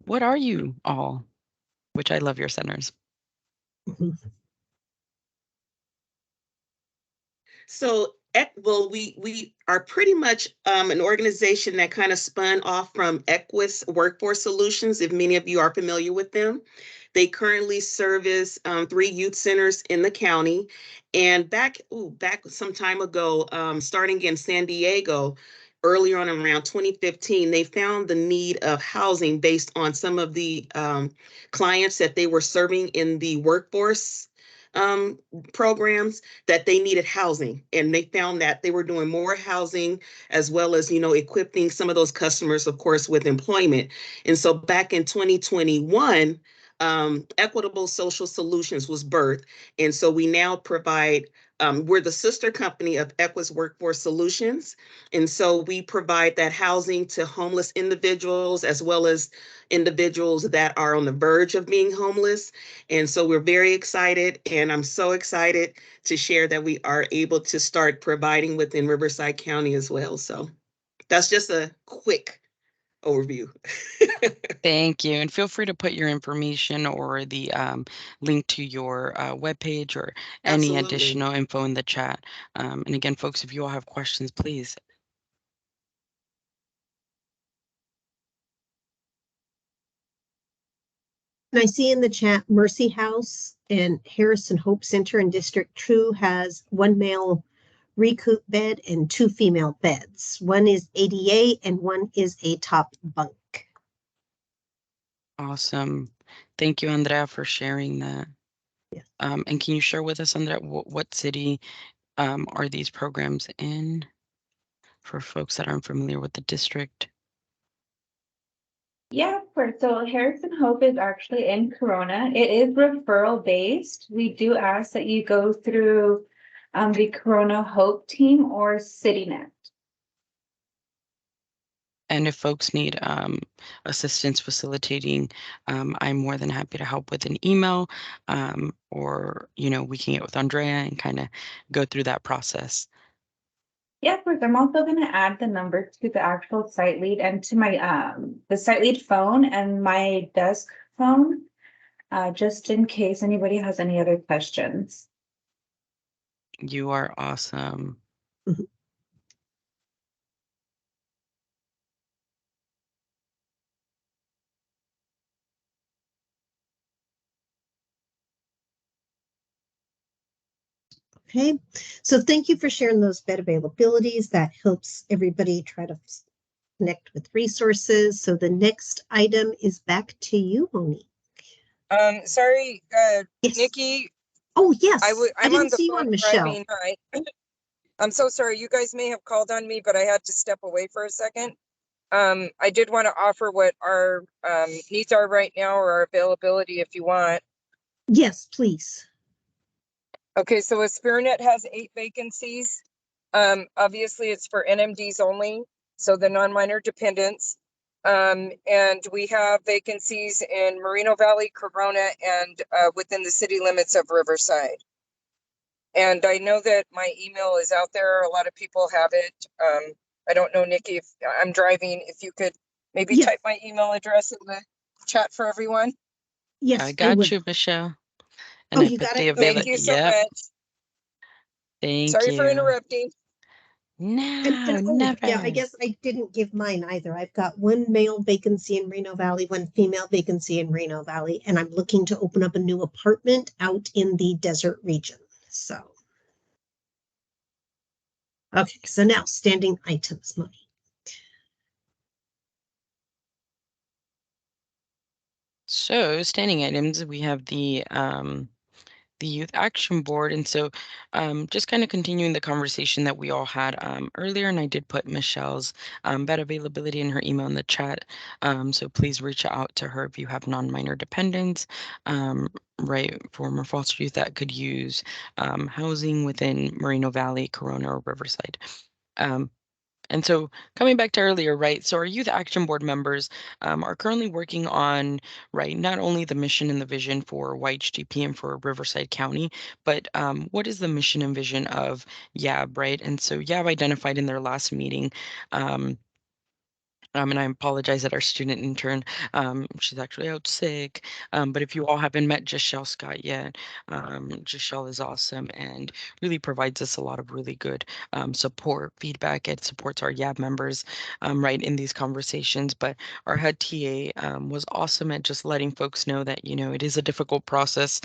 Speaker 4: what are you all? Which I love your centers.
Speaker 7: So, well, we are pretty much an organization that kind of spun off from Equus Workforce Solutions, if many of you are familiar with them. They currently service 3 youth centers in the county. And back some time ago, starting in San Diego, earlier on around 2015, they found the need of housing based on some of the clients that they were serving in the workforce programs, that they needed housing, and they found that they were doing more housing as well as equipping some of those customers, of course, with employment. And so back in 2021, Equitable Social Solutions was birthed. And so we now provide, we're the sister company of Equus Workforce Solutions. And so we provide that housing to homeless individuals as well as individuals that are on the verge of being homeless. And so we're very excited, and I'm so excited to share that we are able to start providing within Riverside County as well. So that's just a quick overview.
Speaker 4: Thank you. And feel free to put your information or the link to your webpage or any
Speaker 7: Absolutely.
Speaker 4: additional info in the chat. And again, folks, if you all have questions, please.
Speaker 1: And I see in the chat, Mercy House and Harrison Hope Center in District 2 has 1 male recoup bed and 2 female beds. One is ADA and one is a top bunk.
Speaker 4: Awesome. Thank you, Andrea, for sharing that.
Speaker 1: Yes.
Speaker 4: And can you share with us, Andrea, what city are these programs in for folks that aren't familiar with the district?
Speaker 8: Yeah, of course. So Harrison Hope is actually in Corona. It is referral based. We do ask that you go through the Corona Hope team or CityNet.
Speaker 4: And if folks need assistance facilitating, I'm more than happy to help with an email, or, you know, we can get with Andrea and kind of go through that process.
Speaker 8: Yeah, of course. I'm also going to add the number to the actual site lead and to my the site lead phone and my desk phone, just in case anybody has any other questions.
Speaker 4: You are awesome.
Speaker 1: Okay, so thank you for sharing those bed availabilities. That helps everybody try to connect with resources. So the next item is back to you, Monique.
Speaker 9: Sorry,
Speaker 1: Yes.
Speaker 9: Nikki.
Speaker 1: Oh, yes.
Speaker 9: I'm
Speaker 1: didn't
Speaker 9: on the
Speaker 1: see you
Speaker 9: phone
Speaker 1: on, Michelle.
Speaker 9: driving. Hi. I'm so sorry. You guys may have called on me, but I had to step away for a second. I did want to offer what our needs are right now, or our availability if you want.
Speaker 1: Yes, please.
Speaker 9: Okay, so Aspirnet has 8 vacancies. Obviously it's for NMDs only, so the non-minor dependents. And we have vacancies in Moreno Valley, Corona, and within the city limits of Riverside. And I know that my email is out there. A lot of people have it. I don't know, Nikki, if I'm driving, if you could maybe type my email address in the chat for everyone.
Speaker 1: Yes,
Speaker 4: I got you, Michelle. And
Speaker 1: oh,
Speaker 4: I
Speaker 1: you
Speaker 4: put
Speaker 1: got
Speaker 4: the
Speaker 1: it?
Speaker 9: Thank you so much.
Speaker 4: Thank
Speaker 9: Sorry
Speaker 4: you.
Speaker 9: for interrupting.
Speaker 4: No,
Speaker 1: and
Speaker 4: never.
Speaker 1: Yeah, I guess I didn't give mine either. I've got 1 male vacancy in Reno Valley, 1 female vacancy in Reno Valley, and I'm looking to open up a new apartment out in the desert region. So, okay, so now standing items, money.
Speaker 4: So standing items, we have the Youth Action Board. And so just kind of continuing the conversation that we all had earlier, and I did put Michelle's bed availability in her email in the chat. So please reach out to her if you have non-minor dependents, right, former foster youth that could use housing within Moreno Valley, Corona, or Riverside. And so coming back to earlier, right, so our Youth Action Board members are currently working on, right, not only the mission and the vision for YHDP and for Riverside County, but what is the mission and vision of YAB, right? And so YAB identified in their last meeting, and I apologize that our student intern, she's actually out sick. But if you all haven't met Jishelle Scott yet, Jishelle is awesome and really provides us a lot of really good support, feedback. It supports our YAB members, right, in these conversations. But our head TA was awesome at just letting folks know that, you know, it is a difficult process.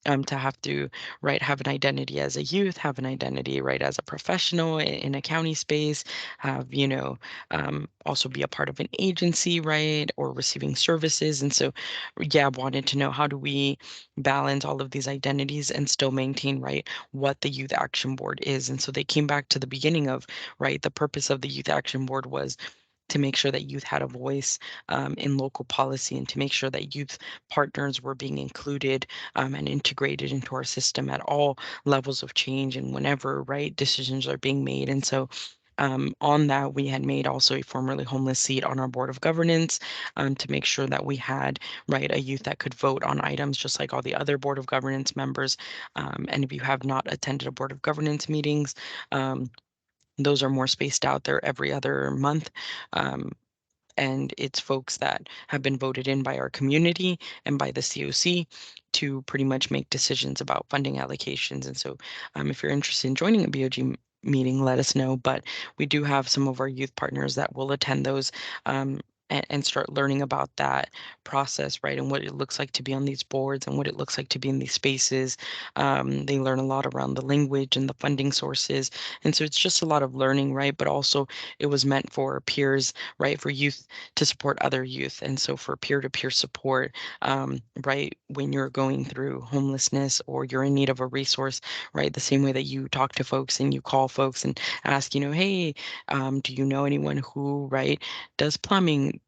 Speaker 4: To have to, right, have an identity as a youth, have an identity, right, as a professional in a county space, have, you know, also be a part of an agency, right, or receiving services. And so, yeah, wanted to know, how do we balance all of these identities and still maintain, right, what the Youth Action Board is. And so they came back to the beginning of, right, the purpose of the Youth Action Board was to make sure that youth had a voice in local policy, and to make sure that youth partners were being included and integrated into our system at all levels of change and whenever decisions are being made. And so on that, we had made also a formerly homeless seat on our board of governance to make sure that we had a youth that could vote on items just like all the other board of governance members. And if you have not attended a board of governance meetings, those are more spaced out there every other month. And it's folks that have been voted in by our community and by the COC to pretty much make decisions about funding allocations. And so if you're interested in joining a BOG meeting, let us know. But we do have some of our youth partners that will attend those and start learning about that process, and what it looks like to be on these boards and what it looks like to be in these spaces. They learn a lot around the language and the funding sources. And so it's just a lot of learning, but also it was meant for peers, for youth to support other youth. And so for peer-to-peer support, when you're going through homelessness or you're in need of a resource, the same way that you talk to folks and you call folks and ask, hey, do you know anyone who, does plumbing?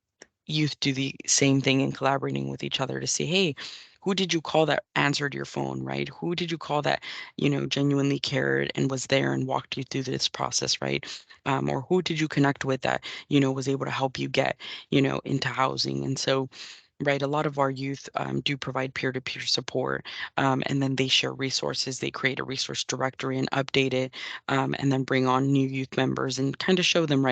Speaker 4: Youth do the same thing in collaborating with each other to say, hey, who did you call that answered your phone, Who did you call that, genuinely cared and was there and walked you through this process, or who did you connect with that, was able to help you get, into housing? And so, a lot of our youth do provide peer-to-peer support, and then they share resources. They create a resource directory and update it, and then bring on new youth members and kind of show them,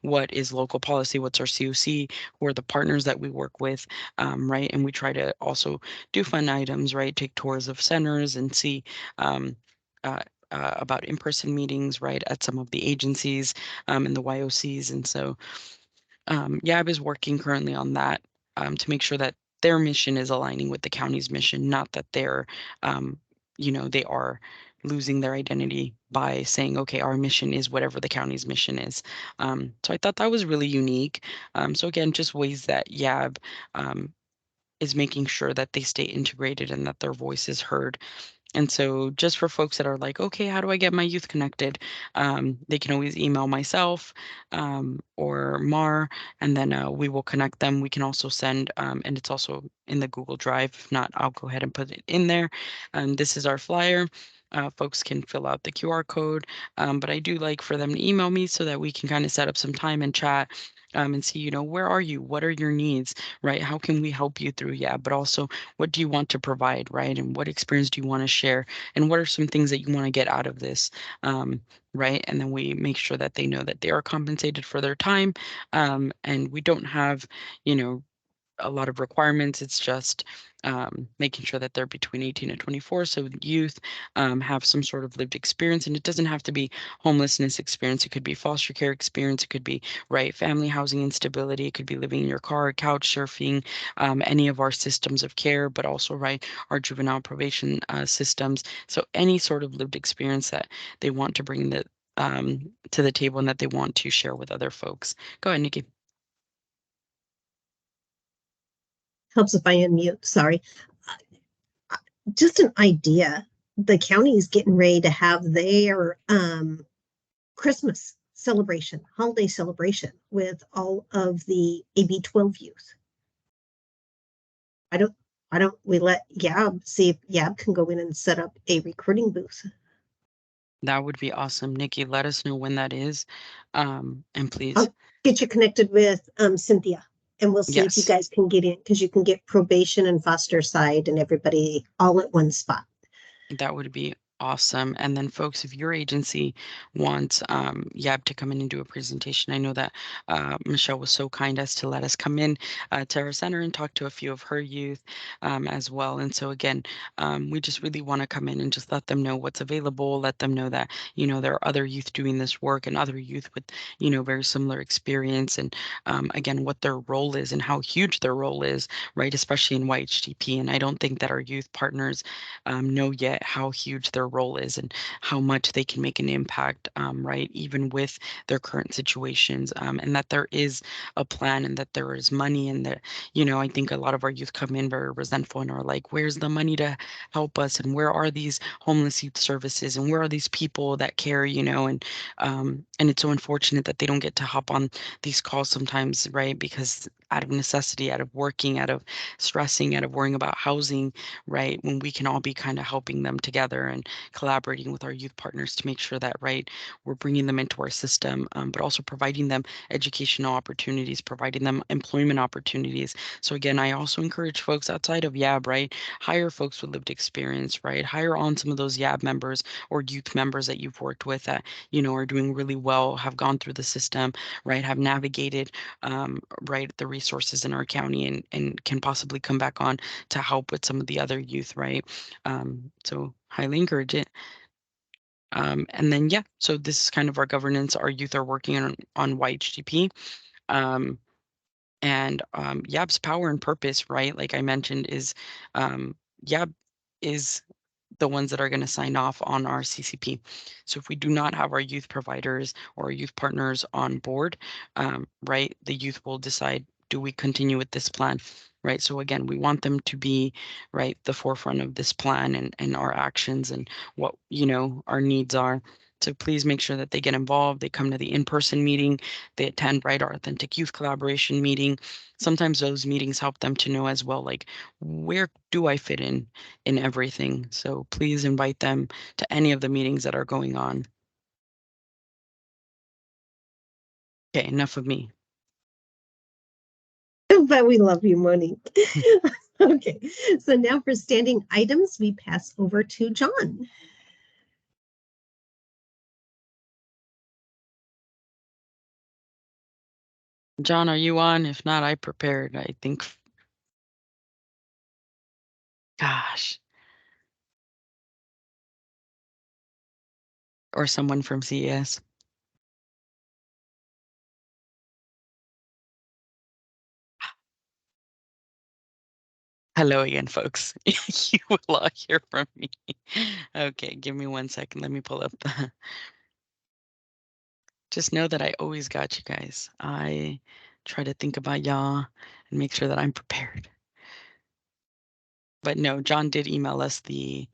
Speaker 4: what is local policy, what's our COC, who are the partners that we work with, and we try to also do fun items, take tours of centers and see about in-person meetings, at some of the agencies and the YOCs. And so YAB is working currently on that to make sure that their mission is aligning with the county's mission, not that they're, they are losing their identity by saying, okay, our mission is whatever the county's mission is. So I thought that was really unique. So again, just ways that YAB is making sure that they stay integrated and that their voice is heard. And so just for folks that are like, okay, how do I get my youth connected? They can always email myself or Mar, and then we will connect them. We can also send, and it's also in the Google Drive. If not, I'll go ahead and put it in there. This is our flyer. Folks can fill out the QR code, but I do like for them to email me so that we can kind of set up some time and chat and see, where are you? What are your needs, How can we help you through? Yeah, but also what do you want to provide, And what experience do you want to share? And what are some things that you want to get out of this? And then we make sure that they know that they are compensated for their time. And we don't have, a lot of requirements. It's just making sure that they're between 18 and 24. So youth have some sort of lived experience, and it doesn't have to be homelessness experience. It could be foster care experience. It could be family housing instability. It could be living in your car, couch surfing, any of our systems of care, but also our juvenile probation systems. So any sort of lived experience that they want to bring to the table and that they want to share with other folks. Go ahead, Nikki.
Speaker 1: Helps if I unmute, sorry. Just an idea. The county is getting ready to have their Christmas celebration, holiday celebration with all of the AB 12 youth. Why don't we let YAB see if YAB can go in and set up a recruiting booth?
Speaker 4: That would be awesome. Nikki, let us know when that is. And please
Speaker 1: I'll get you connected with Cynthia. And we'll see if you
Speaker 4: Yes.
Speaker 1: guys can get in, because you can get probation and foster side and everybody all at one spot.
Speaker 4: That would be awesome. And then folks, if your agency wants YAB to come in and do a presentation, I know that Michelle was so kind as to let us come in to our center and talk to a few of her youth as well. And so again, we just really want to come in and just let them know what's available, let them know that, there are other youth doing this work and other youth with, very similar experience. And again, what their role is and how huge their role is, especially in YHTP. And I don't think that our youth partners know yet how huge their their role is and how much they can make an impact, right, even with their current situations, and that there is a plan and that there is money, and that, you know, I think a lot of our youth come in very resentful and are like, where's the money to help us, and where are these homeless youth services, and where are these people that care, you know, and it's so unfortunate that they don't get to hop on these calls sometimes, right, because out of necessity, out of working, out of stressing, out of worrying about housing, right, when we can all be kind of helping them together and collaborating with our youth partners to make sure that, right, we're bringing them into our system, but also providing them educational opportunities, providing them employment opportunities. So again, I also encourage folks outside of YAB, right, hire folks with lived experience, right, hire on some of those YAB members or youth members that you've worked with that, you know, are doing really well, have gone through the system, right, have navigated, right, the resources in our county, and can possibly come back on to help with some of the other youth, right? So highly encourage it. And then, yeah, so this is kind of our governance. Our youth are working on YHGP. And YAB's power and purpose, right, like I mentioned, is YAB is the ones that are going to sign off on our CCP. So if we do not have our youth providers or our youth partners on board, right, the youth will decide, do we continue with this plan, right? So again, we want them to be, right, the forefront of this plan and our actions and what, you know, our needs are. So please make sure that they get involved. They come to the in-person meeting. They attend, right, our Authentic Youth Collaboration meeting. Sometimes those meetings help them to know as well, like, where do I fit in everything? So please invite them to any of the meetings that are going on. Okay, enough of me.
Speaker 1: But we love you, Monique. Okay, so now for standing items, we pass over to John.
Speaker 4: John, are you on? If not, I prepared, I think. Gosh. Or someone from CES. Hello again, folks. You will all hear from me. Okay, give me 1 second. Let me pull up the. Just know that I always got you guys. I try to think about y'all and make sure that I'm prepared. But no, John did email us the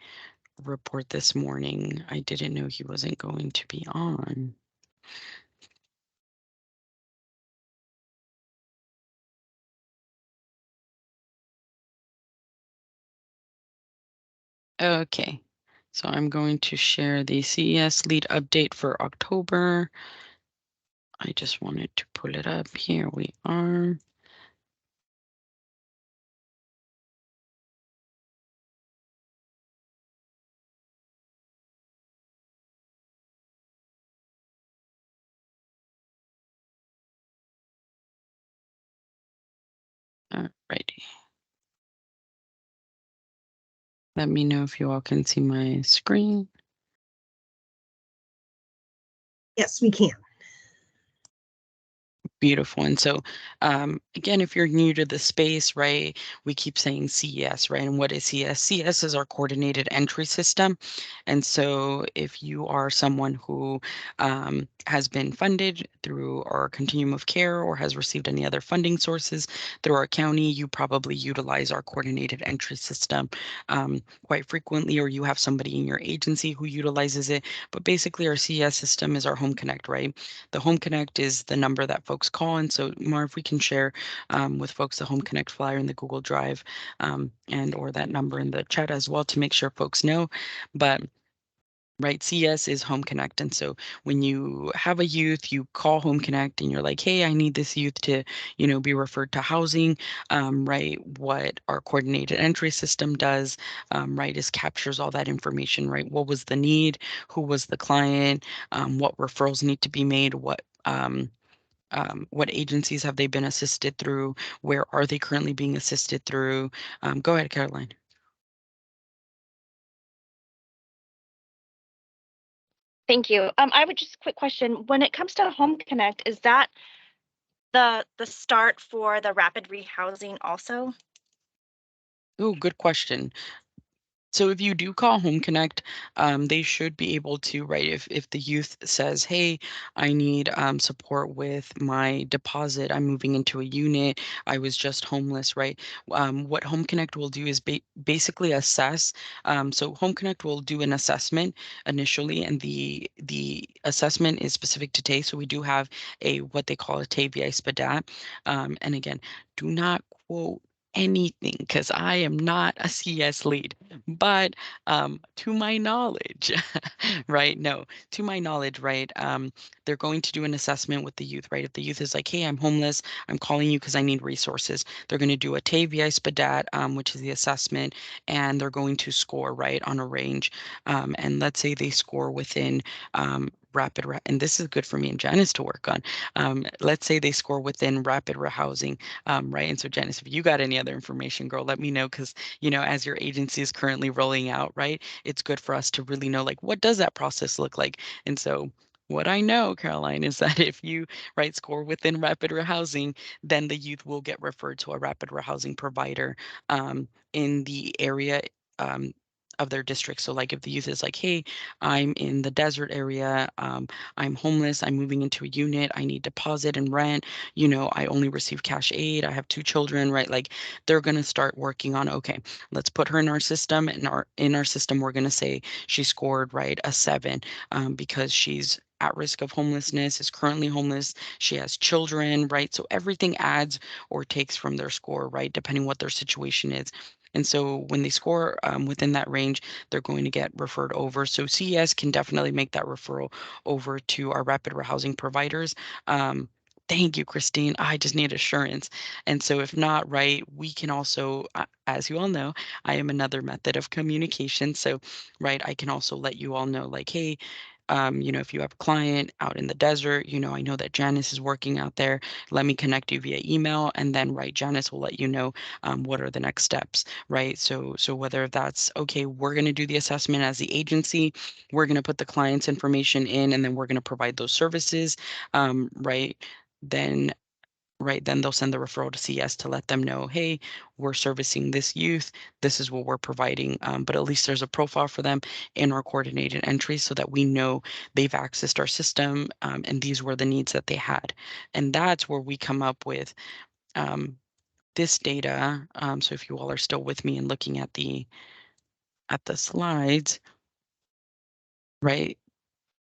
Speaker 4: report this morning. I didn't know he wasn't going to be on. Okay, so I'm going to share the CES lead update for October. I just wanted to pull it up. Here we are. Alrighty. Let me know if you all can see my screen.
Speaker 1: Yes, we can.
Speaker 4: Beautiful. And so, again, if you're new to the space, right, we keep saying CES, right? And what is CES? CES is our coordinated entry system. And so if you are someone who has been funded through our continuum of care or has received any other funding sources through our county, you probably utilize our coordinated entry system quite frequently, or you have somebody in your agency who utilizes it. But basically, our CES system is our Home Connect, right? The Home Connect is the number that folks call. And so, Marv, we can share with folks the Home Connect flyer in the Google Drive and or that number in the chat as well to make sure folks know. But right, CS is Home Connect. And so when you have a youth, you call Home Connect and you're like, hey, I need this youth to, you know, be referred to housing, right? What our coordinated entry system does, right, is captures all that information, right? What was the need? Who was the client? What referrals need to be made? What agencies have they been assisted through? Where are they currently being assisted through? Go ahead, Caroline.
Speaker 5: Thank you. I would just quick question. When it comes to Home Connect, is that the start for the rapid rehousing also?
Speaker 4: Oh, good question. So if you do call Home Connect, they should be able to, right, if the youth says, hey, I need support with my deposit, I'm moving into a unit, I was just homeless, right? What Home Connect will do is basically assess. So Home Connect will do an assessment initially, and the assessment is specific to TAY. So we do have a what they call a TAY via SPDAT. And again, do not quote anything because I am not a CS lead. But to my knowledge, right? No, to my knowledge, right? They're going to do an assessment with the youth, right? If the youth is like, hey, I'm homeless, I'm calling you because I need resources, they're going to do a TAVI SPDAT, which is the assessment, and they're going to score, right, on a range. And let's say they score within and this is good for me and Janice to work on. Let's say they score within rapid rehousing, right? And so Janice, if you got any other information, girl, let me know because as your agency is currently rolling out, right, it's good for us to really know, like, what does that process look like? And so what I know, Caroline, is that if you, right, score within rapid rehousing, then the youth will get referred to a rapid rehousing provider in the area of their district. So like if the youth is like, hey, I'm in the desert area, I'm homeless, I'm moving into a unit, I need deposit and rent, I only receive cash aid, I have 2 children, right? Like they're going to start working on, okay, let's put her in our system. And in our system, we're going to say she scored, right, a 7 because she's at risk of homelessness, is currently homeless, she has children, right? So everything adds or takes from their score, right, depending what their situation is. And so when they score within that range, they're going to get referred over. So CES can definitely make that referral over to our rapid rehousing providers. Thank you, Christine. I just need assurance. And so if not, right, we can also, as you all know, I am another method of communication. So, right, I can also let you all know, like, hey, if you have a client out in the desert, I know that Janice is working out there. Let me connect you via email, and then, right, Janice will let you know what are the next steps, right? So whether that's okay, we're going to do the assessment as the agency, we're going to put the client's information in, and then we're going to provide those services, right? Then then they'll send the referral to CS to let them know, hey, we're servicing this youth, this is what we're providing, but at least there's a profile for them in our coordinated entries so that we know they've accessed our system, and these were the needs that they had. And that's where we come up with this data. So if you all are still with me and looking at the slides, right,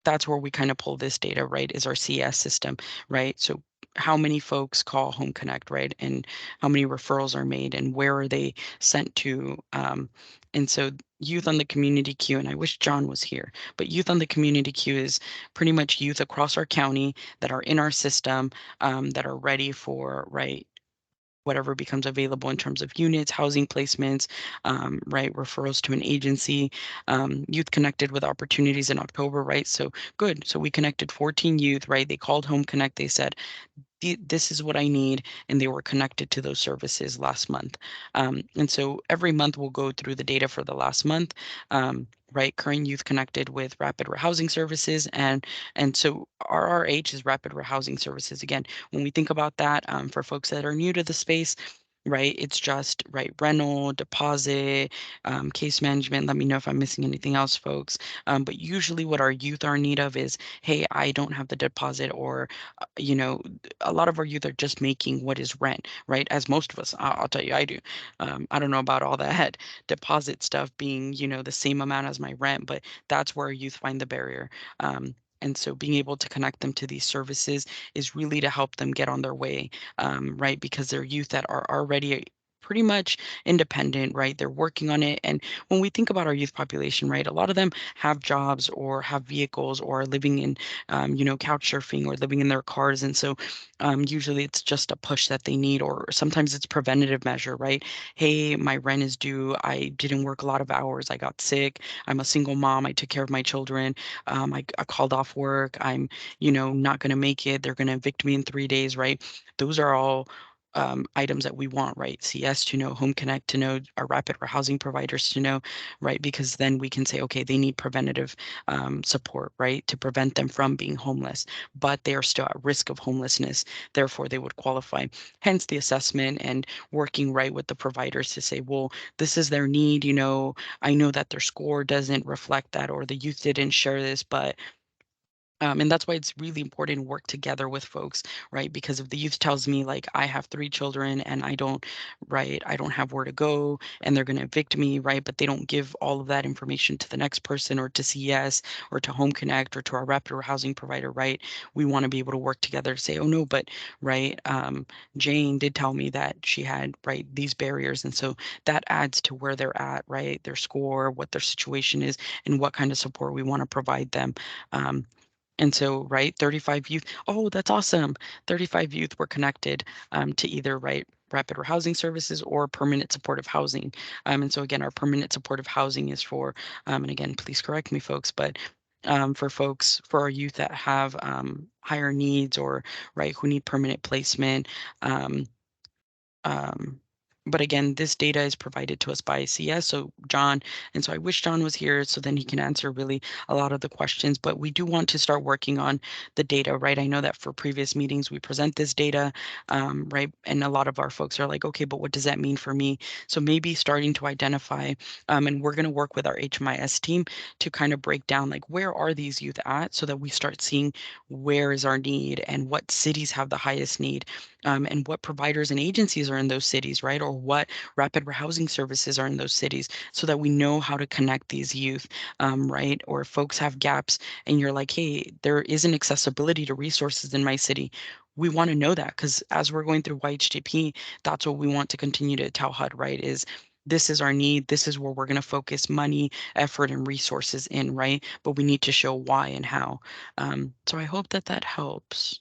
Speaker 4: that's where we kind of pull this data, right, is our CS system, right? So how many folks call Home Connect, right? And how many referrals are made and where are they sent to? And so youth on the community queue, and I wish John was here, but youth on the community queue is pretty much youth across our county that are in our system, that are ready for, right, whatever becomes available in terms of units, housing placements, right, referrals to an agency. Youth connected with opportunities in October, right? So good. So we connected 14 youth, right? They called Home Connect. They said, this is what I need, and they were connected to those services last month. And so every month we'll go through the data for the last month, right? Current youth connected with rapid rehousing services, and so RRH is rapid rehousing services. Again, when we think about that, for folks that are new to the space, right, it's just right rental, deposit, case management. Let me know if I'm missing anything else, folks. But usually what our youth are in need of is, hey, I don't have the deposit, or a lot of our youth are just making what is rent, right? As most of us, I'll tell you, I do. I don't know about all that deposit stuff being, the same amount as my rent, but that's where youth find the barrier. And so being able to connect them to these services is really to help them get on their way, right? Because they're youth that are already pretty much independent, right? They're working on it. And when we think about our youth population, right, a lot of them have jobs or have vehicles or are living in, couch surfing or living in their cars. And so usually it's just a push that they need, or sometimes it's preventative measure, right? Hey, my rent is due. I didn't work a lot of hours. I got sick. I'm a single mom. I took care of my children. I called off work. I'm, not going to make it. They're going to evict me in 3 days, right? Those are all items that we want, right? CS to know, Home Connect to know, our rapid housing providers to know, right? Because then we can say, okay, they need preventative support, right? To prevent them from being homeless, but they are still at risk of homelessness. Therefore, they would qualify. Hence the assessment and working right with the providers to say, well, this is their need. You know, I know that their score doesn't reflect that, or the youth didn't share this, but and that's why it's really important to work together with folks, right? Because if the youth tells me like I have 3 children and I don't, right, I don't have where to go and they're going to evict me, right? But they don't give all of that information to the next person or to CS or to Home Connect or to our rapid housing provider, right? We want to be able to work together to say, oh no, but right, Jane did tell me that she had, right, these barriers. And so that adds to where they're at, right? Their score, what their situation is, and what kind of support we want to provide them. And so, right, 35 youth. Oh, that's awesome. 35 youth were connected to either, right, rapid housing services or permanent supportive housing. And so, again, our permanent supportive housing is for, and again, please correct me, folks, but for folks, for our youth that have higher needs or, right, who need permanent placement. Um, but again, this data is provided to us by CS, so John, and so I wish John was here so then he can answer really a lot of the questions, but we do want to start working on the data, right? I know that for previous meetings, we present this data, right? And a lot of our folks are like, okay, but what does that mean for me? So maybe starting to identify, and we're gonna work with our HMIS team to kind of break down like, where are these youth at so that we start seeing where is our need and what cities have the highest need. And what providers and agencies are in those cities, right? Or what rapid housing services are in those cities so that we know how to connect these youth, right? Or if folks have gaps and you're like, hey, there isn't accessibility to resources in my city. We want to know that because as we're going through YHTP, that's what we want to continue to tell HUD, right? Is this is our need. This is where we're going to focus money, effort, and resources in, right? But we need to show why and how. So I hope that that helps.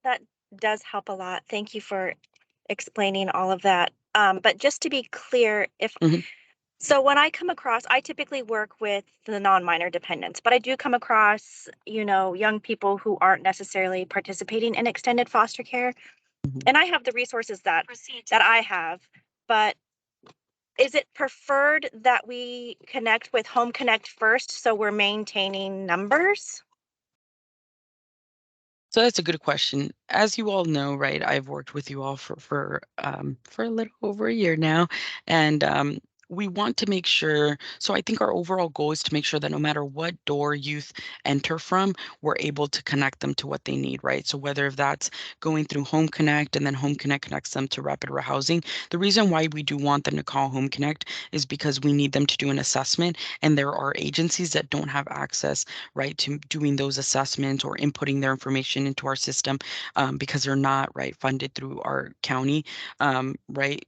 Speaker 5: That does help a lot. Thank you for explaining all of that. But just to be clear, if
Speaker 4: Mhm.
Speaker 5: so when I come across, I typically work with the non-minor dependents, but I do come across, young people who aren't necessarily participating in extended foster care.
Speaker 4: Mhm.
Speaker 5: And I have the resources that I have, but is it preferred that we connect with Home Connect first so we're maintaining numbers?
Speaker 4: So that's a good question. As you all know, right, I've worked with you all for a little over a year now, and we want to make sure. So I think our overall goal is to make sure that no matter what door youth enter from, we're able to connect them to what they need, right? So whether if that's going through Home Connect and then Home Connect connects them to rapid housing, the reason why we do want them to call Home Connect is because we need them to do an assessment, and there are agencies that don't have access, right, to doing those assessments or inputting their information into our system because they're not, right, funded through our county, right?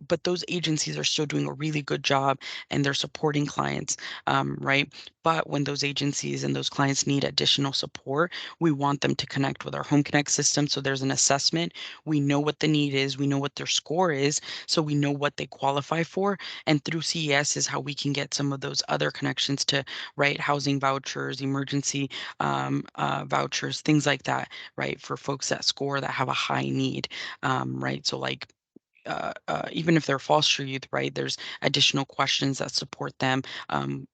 Speaker 4: But those agencies are still doing a really good job and they're supporting clients, right? But when those agencies and those clients need additional support, we want them to connect with our Home Connect system. So there's an assessment. We know what the need is. We know what their score is. So we know what they qualify for. And through CES is how we can get some of those other connections to, right, housing vouchers, emergency vouchers, things like that, right, for folks that score that have a high need, right? So like even if they're foster youth, right, there's additional questions that support them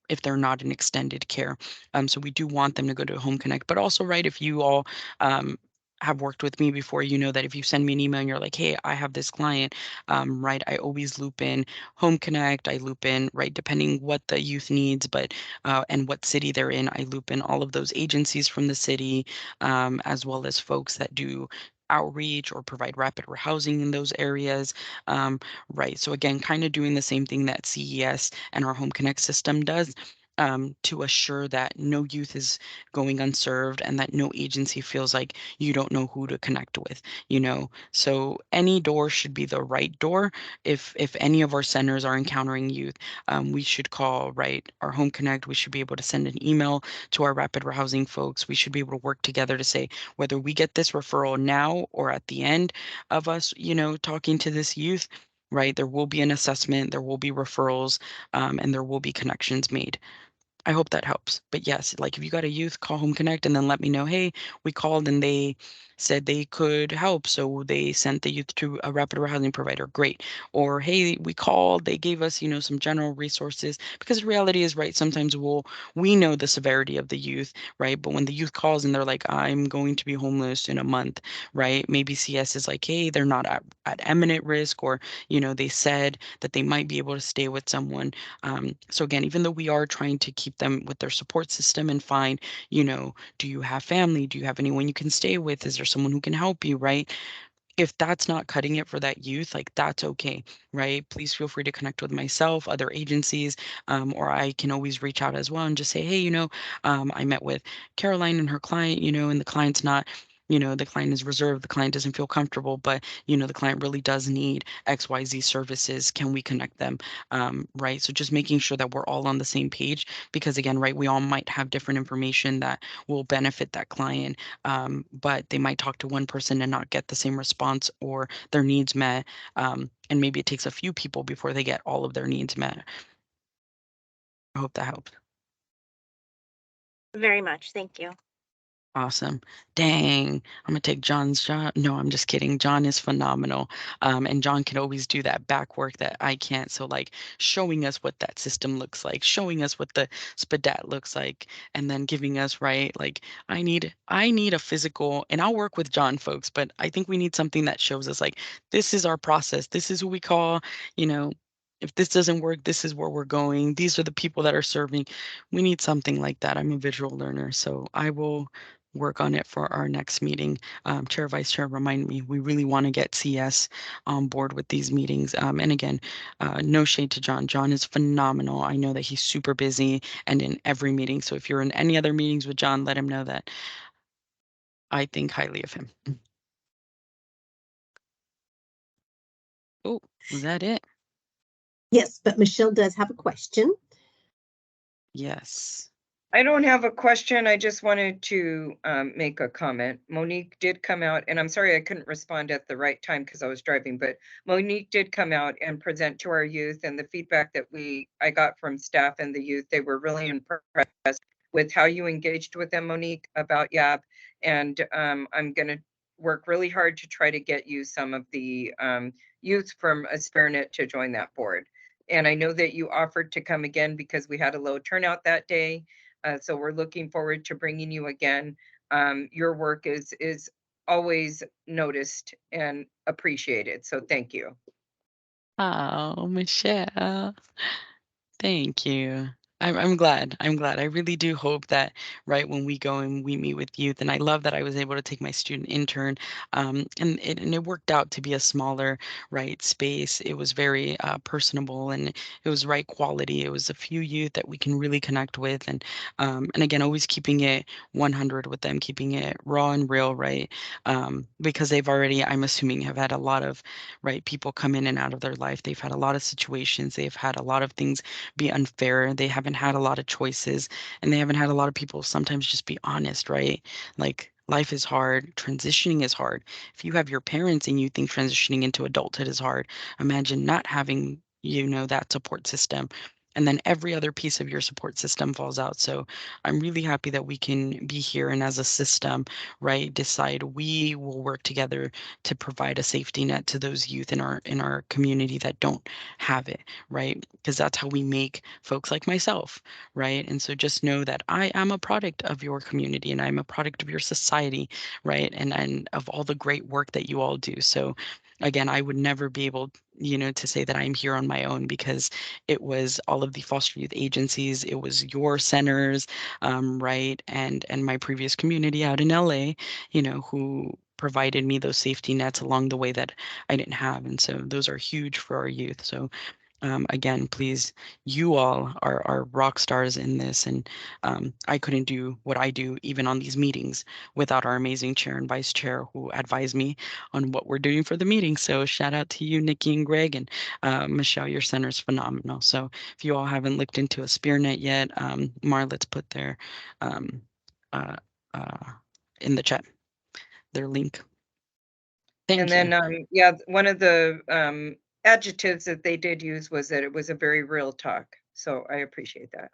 Speaker 4: if they're not in extended care. So we do want them to go to Home Connect, but also, right, if you all have worked with me before, you know that if you send me an email and you're like, hey, I have this client, right, I always loop in Home Connect, I loop in, right, depending what the youth needs, but and what city they're in, I loop in all of those agencies from the city, as well as folks that do outreach or provide rapid housing in those areas, right? So again, kind of doing the same thing that CES and our Home Connect system does. To assure that no youth is going unserved and that no agency feels like you don't know who to connect with, So any door should be the right door. If any of our centers are encountering youth, we should call, right, our Home Connect. We should be able to send an email to our rapid housing folks. We should be able to work together to say whether we get this referral now or at the end of us, talking to this youth, right? There will be an assessment, there will be referrals, and there will be connections made. I hope that helps. But yes, like if you got a youth, call Home Connect and then let me know, hey, we called and they said they could help. So they sent the youth to a reputable housing provider. Great. Or, hey, we called, they gave us, you know, some general resources, because the reality is, right, sometimes we know the severity of the youth, right? But when the youth calls and they're like, I'm going to be homeless in a month, right? Maybe CS is like, hey, they're not at imminent risk, or, you know, they said that they might be able to stay with someone. So again, even though we are trying to keep them with their support system and find, you know, do you have family? Do you have anyone you can stay with? Is there someone who can help you, right? If that's not cutting it for that youth, like, that's okay, right? Please feel free to connect with myself, other agencies, or I can always reach out as well and just say, hey, you know, I met with Caroline and her client, you know, and the client's not, you know, the client is reserved, the client doesn't feel comfortable, but, you know, the client really does need XYZ services. Can we connect them? Right. So just making sure that we're all on the same page, because again, right, we all might have different information that will benefit that client, but they might talk to one person and not get the same response or their needs met. And maybe it takes a few people before they get all of their needs met. I hope that helped.
Speaker 5: Very much. Thank you.
Speaker 4: Awesome. Dang, I'm gonna take John's job. No, I'm just kidding. John is phenomenal. And John can always do that back work that I can't. So like showing us what that system looks like, showing us what the SPDAT looks like, and then giving us, right, like I need a physical, and I'll work with John, folks, but I think we need something that shows us like, this is our process. This is who we call, you know, if this doesn't work, this is where we're going. These are the people that are serving. We need something like that. I'm a visual learner, so I will work on it for our next meeting. Chair, Vice Chair, remind me, we really want to get CS on board with these meetings. And again, no shade to John. John is phenomenal. I know that he's super busy and in every meeting. So if you're in any other meetings with John, let him know that I think highly of him. Oh, was that it?
Speaker 1: Yes, but Michelle does have a question.
Speaker 4: Yes.
Speaker 9: I don't have a question. I just wanted to make a comment. Monique did come out, and I'm sorry I couldn't respond at the right time because I was driving, but Monique did come out and present to our youth, and the feedback that I got from staff and the youth, they were really impressed with how you engaged with them, Monique, about YAB. And I'm going to work really hard to try to get you some of the youth from Aspirnet to join that board. And I know that you offered to come again because we had a low turnout that day. So we're looking forward to bringing you again. Your work is always noticed and appreciated. So thank you.
Speaker 4: Oh, Michelle. Thank you. I'm glad. I'm glad. I really do hope that, right, when we go and we meet with youth, and I love that I was able to take my student intern, and it worked out to be a smaller, right, space. It was very personable, and it was right quality. It was a few youth that we can really connect with, and again, always keeping it 100 with them, keeping it raw and real, right, because they've already, I'm assuming, have had a lot of, right, people come in and out of their life. They've had a lot of situations. They've had a lot of things be unfair. They haven't had a lot of choices, and they haven't had a lot of people sometimes just be honest, right? Like, life is hard. Transitioning is hard. If you have your parents and you think transitioning into adulthood is hard, imagine not having, you know, that support system. And then every other piece of your support system falls out. So I'm really happy that we can be here and as a system, right, decide we will work together to provide a safety net to those youth in our community that don't have it, right? Because that's how we make folks like myself, right? And so just know that I am a product of your community and I'm a product of your society, right? And of all the great work that you all do. So again, I would never be able, you know, to say that I'm here on my own, because it was all of the foster youth agencies, it was your centers, right? And my previous community out in LA, you know, who provided me those safety nets along the way that I didn't have. And so those are huge for our youth. So again, please, you all are rock stars in this. And I couldn't do what I do even on these meetings without our amazing chair and vice chair who advise me on what we're doing for the meeting. So shout out to you, Nikki and Greg, and Michelle, your center's phenomenal. So if you all haven't looked into Aspirnet yet, Marlet's put their uh, uh, in the chat, their link. Thank
Speaker 9: and
Speaker 4: you.
Speaker 9: then, yeah, one of the adjectives that they did use was that it was a very real talk. So I appreciate that.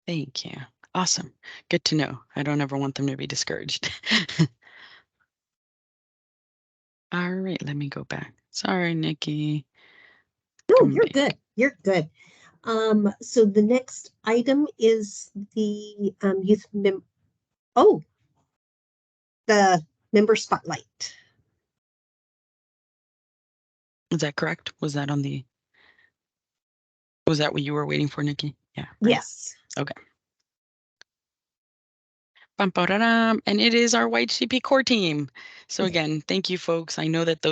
Speaker 4: Thank you. Awesome. Good to know. I don't ever want them to be discouraged. All right, let me go back. Sorry, Nikki.
Speaker 1: No, you're good. You're good. So the next item is the the member spotlight.
Speaker 4: Is that correct? Was that what you were waiting for, Nikki? Yeah. Right.
Speaker 1: Yes.
Speaker 4: Okay. And it is our White Sheepy core team. So again, thank you, folks. I know that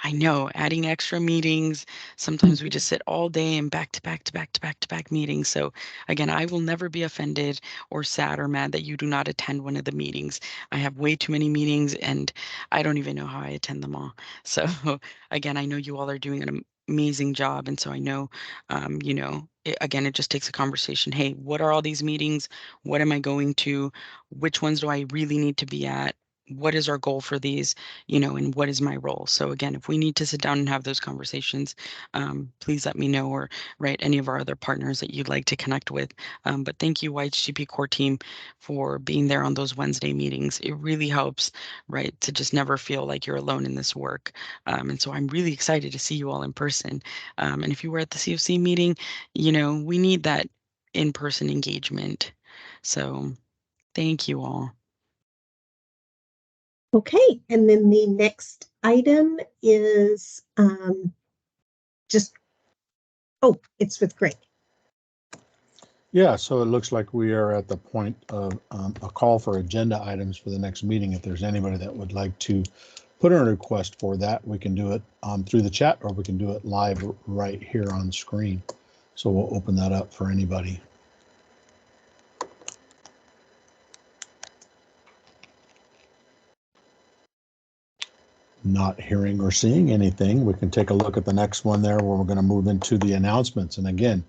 Speaker 4: I know adding extra meetings, sometimes we just sit all day and back to back to back to back to back meetings. So again, I will never be offended or sad or mad that you do not attend one of the meetings. I have way too many meetings and I don't even know how I attend them all. So again, I know you all are doing an amazing job. And so I know, again, it just takes a conversation. Hey, what are all these meetings? What am I going to? Which ones do I really need to be at? What is our goal for these, and what is my role? So again, if we need to sit down and have those conversations, please let me know, or any of our other partners that you'd like to connect with. But thank you, YHGP core team, for being there on those Wednesday meetings. It really helps, to just never feel like you're alone in this work. And so I'm really excited to see you all in person. And if you were at the CFC meeting, we need that in-person engagement. So thank you all.
Speaker 1: Okay, and then the next item is it's with Greg.
Speaker 3: Yeah, so it looks like we are at the point of a call for agenda items for the next meeting. If there's anybody that would like to put in a request for that, we can do it through the chat, or we can do it live right here on screen. So we'll open that up for anybody. Not hearing or seeing anything, we can take a look at the next one there, where we're going to move into the announcements. And again,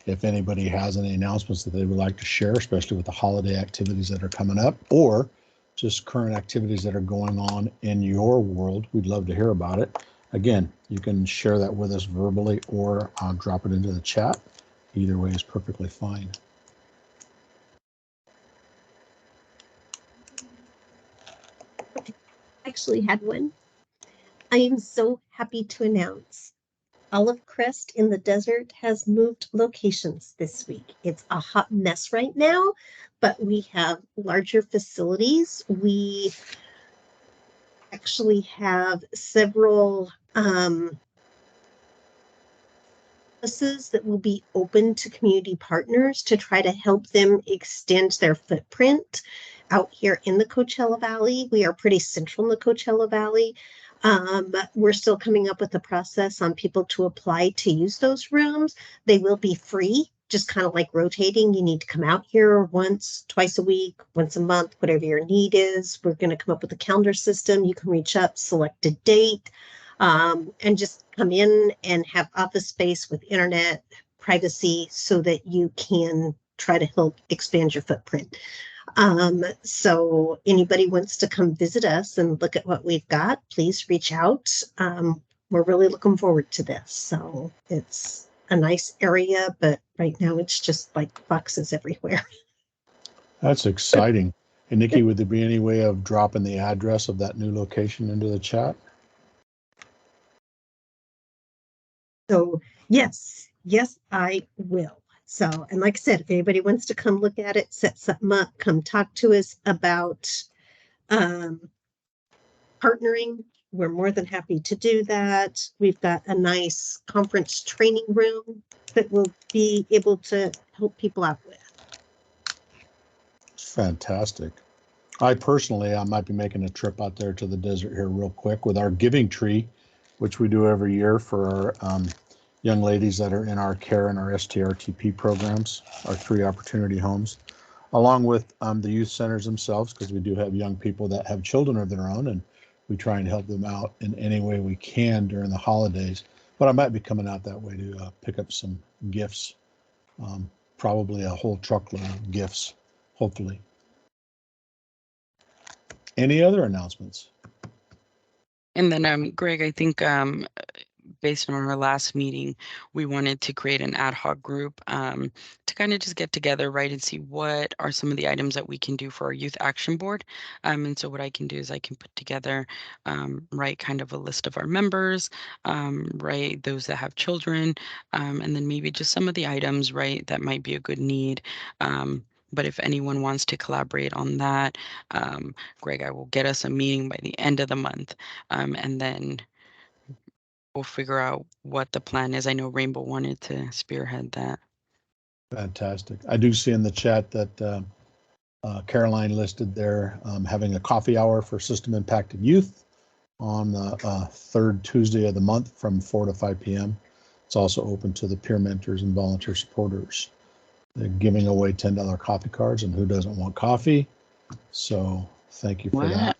Speaker 3: if anybody has any announcements that they would like to share, especially with the holiday activities that are coming up, or just current activities that are going on in your world, we'd love to hear about it. Again, you can share that with us verbally, or drop it into the chat. Either way is perfectly fine.
Speaker 1: Actually had one. I am so happy to announce Olive Crest in the Desert has moved locations this week. It's a hot mess right now, but we have larger facilities. We actually have several offices that will be open to community partners to try to help them extend their footprint out here in the Coachella Valley. We are pretty central in the Coachella Valley. But we're still coming up with the process on people to apply to use those rooms. They will be free, just kind of like rotating. You need to come out here once, twice a week, once a month, whatever your need is. We're going to come up with a calendar system. You can reach up, select a date, and just come in and have office space with internet privacy so that you can try to help expand your footprint. So anybody wants to come visit us and look at what we've got, please reach out. We're really looking forward to this. So it's a nice area, but right now it's just like boxes everywhere.
Speaker 3: That's exciting. And Nikki, would there be any way of dropping the address of that new location into the chat?
Speaker 1: So yes, I will. So, and like I said, if anybody wants to come look at it, set something up, come talk to us about partnering, we're more than happy to do that. We've got a nice conference training room that we'll be able to help people out with.
Speaker 3: Fantastic. I might be making a trip out there to the desert here real quick with our giving tree, which we do every year for our young ladies that are in our care and our STRTP programs, our 3 opportunity homes, along with the youth centers themselves, because we do have young people that have children of their own, and we try and help them out in any way we can during the holidays. But I might be coming out that way to pick up some gifts, probably a whole truckload of gifts, hopefully. Any other announcements?
Speaker 4: And then, Greg, I think based on our last meeting, we wanted to create an ad hoc group to kind of just get together, right, and see what are some of the items that we can do for our youth action board. And so what I can do is I can put together, right, kind of a list of our members, right, those that have children, and then maybe just some of the items, right, that might be a good need. But if anyone wants to collaborate on that, Greg, I will get us a meeting by the end of the month, and then we'll figure out what the plan is. I know Rainbow wanted to spearhead that.
Speaker 3: Fantastic. I do see in the chat that Caroline listed there having a coffee hour for system impacted youth on the third Tuesday of the month from 4 to 5 p.m. It's also open to the peer mentors and volunteer supporters. They're giving away $10 coffee cards, and who doesn't want coffee? So thank you for that.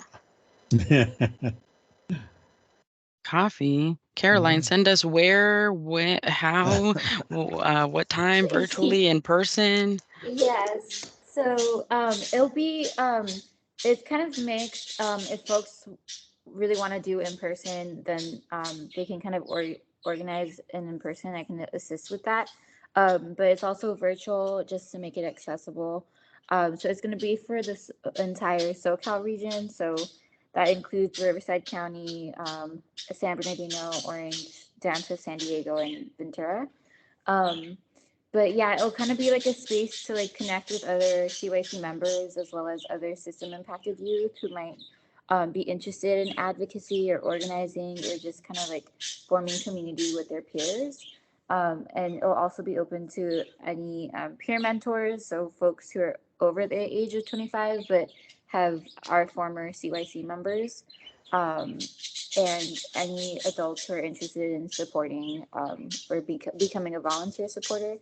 Speaker 4: Coffee. Caroline, send us where, when, how, what time, virtually, in person?
Speaker 6: Yes, so it'll be it's kind of mixed. If folks really want to do in person, then they can kind of organize an in person. I can assist with that. But it's also virtual just to make it accessible. So it's going to be for this entire SoCal region. So that includes Riverside County, San Bernardino, Orange, down to San Diego and Ventura. But yeah, it'll kind of be like a space to like connect with other CYC members as well as other system impacted youth who might be interested in advocacy or organizing or just kind of like forming community with their peers. And it'll also be open to any peer mentors, so folks who are over the age of 25 but have our former CYC members, and any adults who are interested in supporting or becoming a volunteer supporter.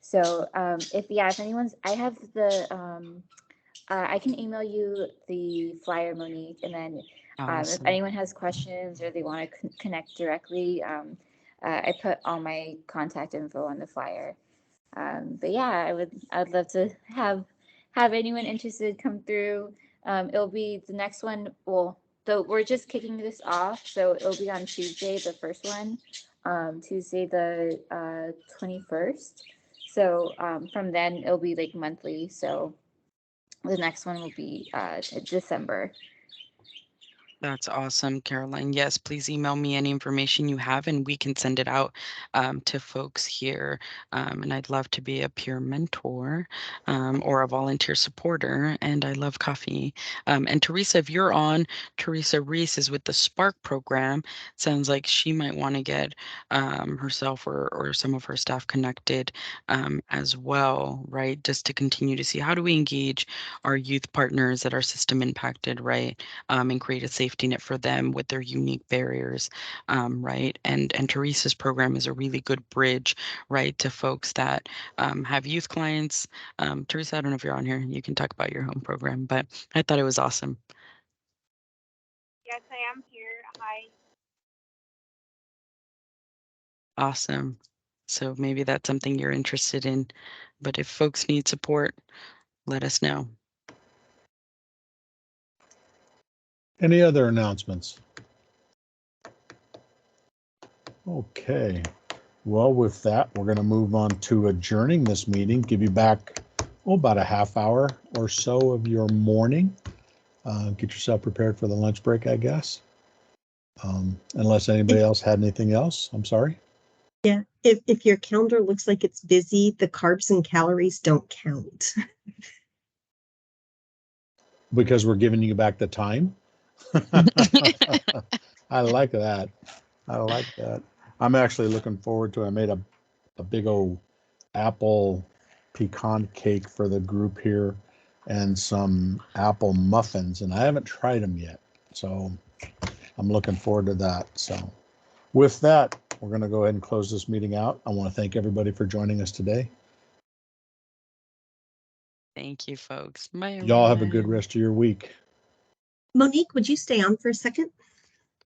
Speaker 6: So if anyone's, I have the, I can email you the flyer, Monique, and then if anyone has questions or they want to connect directly, I put all my contact info on the flyer. But yeah, I'd love to have anyone interested come through. It'll be the next one. Well, so we're just kicking this off, so it'll be on Tuesday, the first one, Tuesday the 21st. So from then it'll be like monthly. So the next one will be December.
Speaker 4: That's awesome, Caroline. Yes, please email me any information you have and we can send it out to folks here. And I'd love to be a peer mentor or a volunteer supporter. And I love coffee. And Teresa, if you're on, Teresa Reese is with the Spark program. Sounds like she might want to get herself or some of her staff connected as well, right? Just to continue to see how do we engage our youth partners that are system impacted, right? And create a safety net for them with their unique barriers, right? And Teresa's program is a really good bridge, right, to folks that have youth clients. Teresa, I don't know if you're on here, you can talk about your home program, but I thought it was awesome.
Speaker 10: Yes, I am here. Hi.
Speaker 4: Awesome. So maybe that's something you're interested in, but if folks need support, let us know.
Speaker 3: Any other announcements? Okay. Well, with that, we're going to move on to adjourning this meeting. Give you back about a half hour or so of your morning. Get yourself prepared for the lunch break, I guess. Unless anybody else had anything else. I'm sorry.
Speaker 1: Yeah, if your calendar looks like it's busy, the carbs and calories don't count.
Speaker 3: Because we're giving you back the time. I like that. I like that. I'm actually looking forward to it. I made a big old apple pecan cake for the group here and some apple muffins, and I haven't tried them yet. So I'm looking forward to that. So with that, we're going to go ahead and close this meeting out. I want to thank everybody for joining us today.
Speaker 4: Thank you, folks. Bye,
Speaker 3: y'all have a good rest of your week.
Speaker 1: Monique, would you stay on for a second?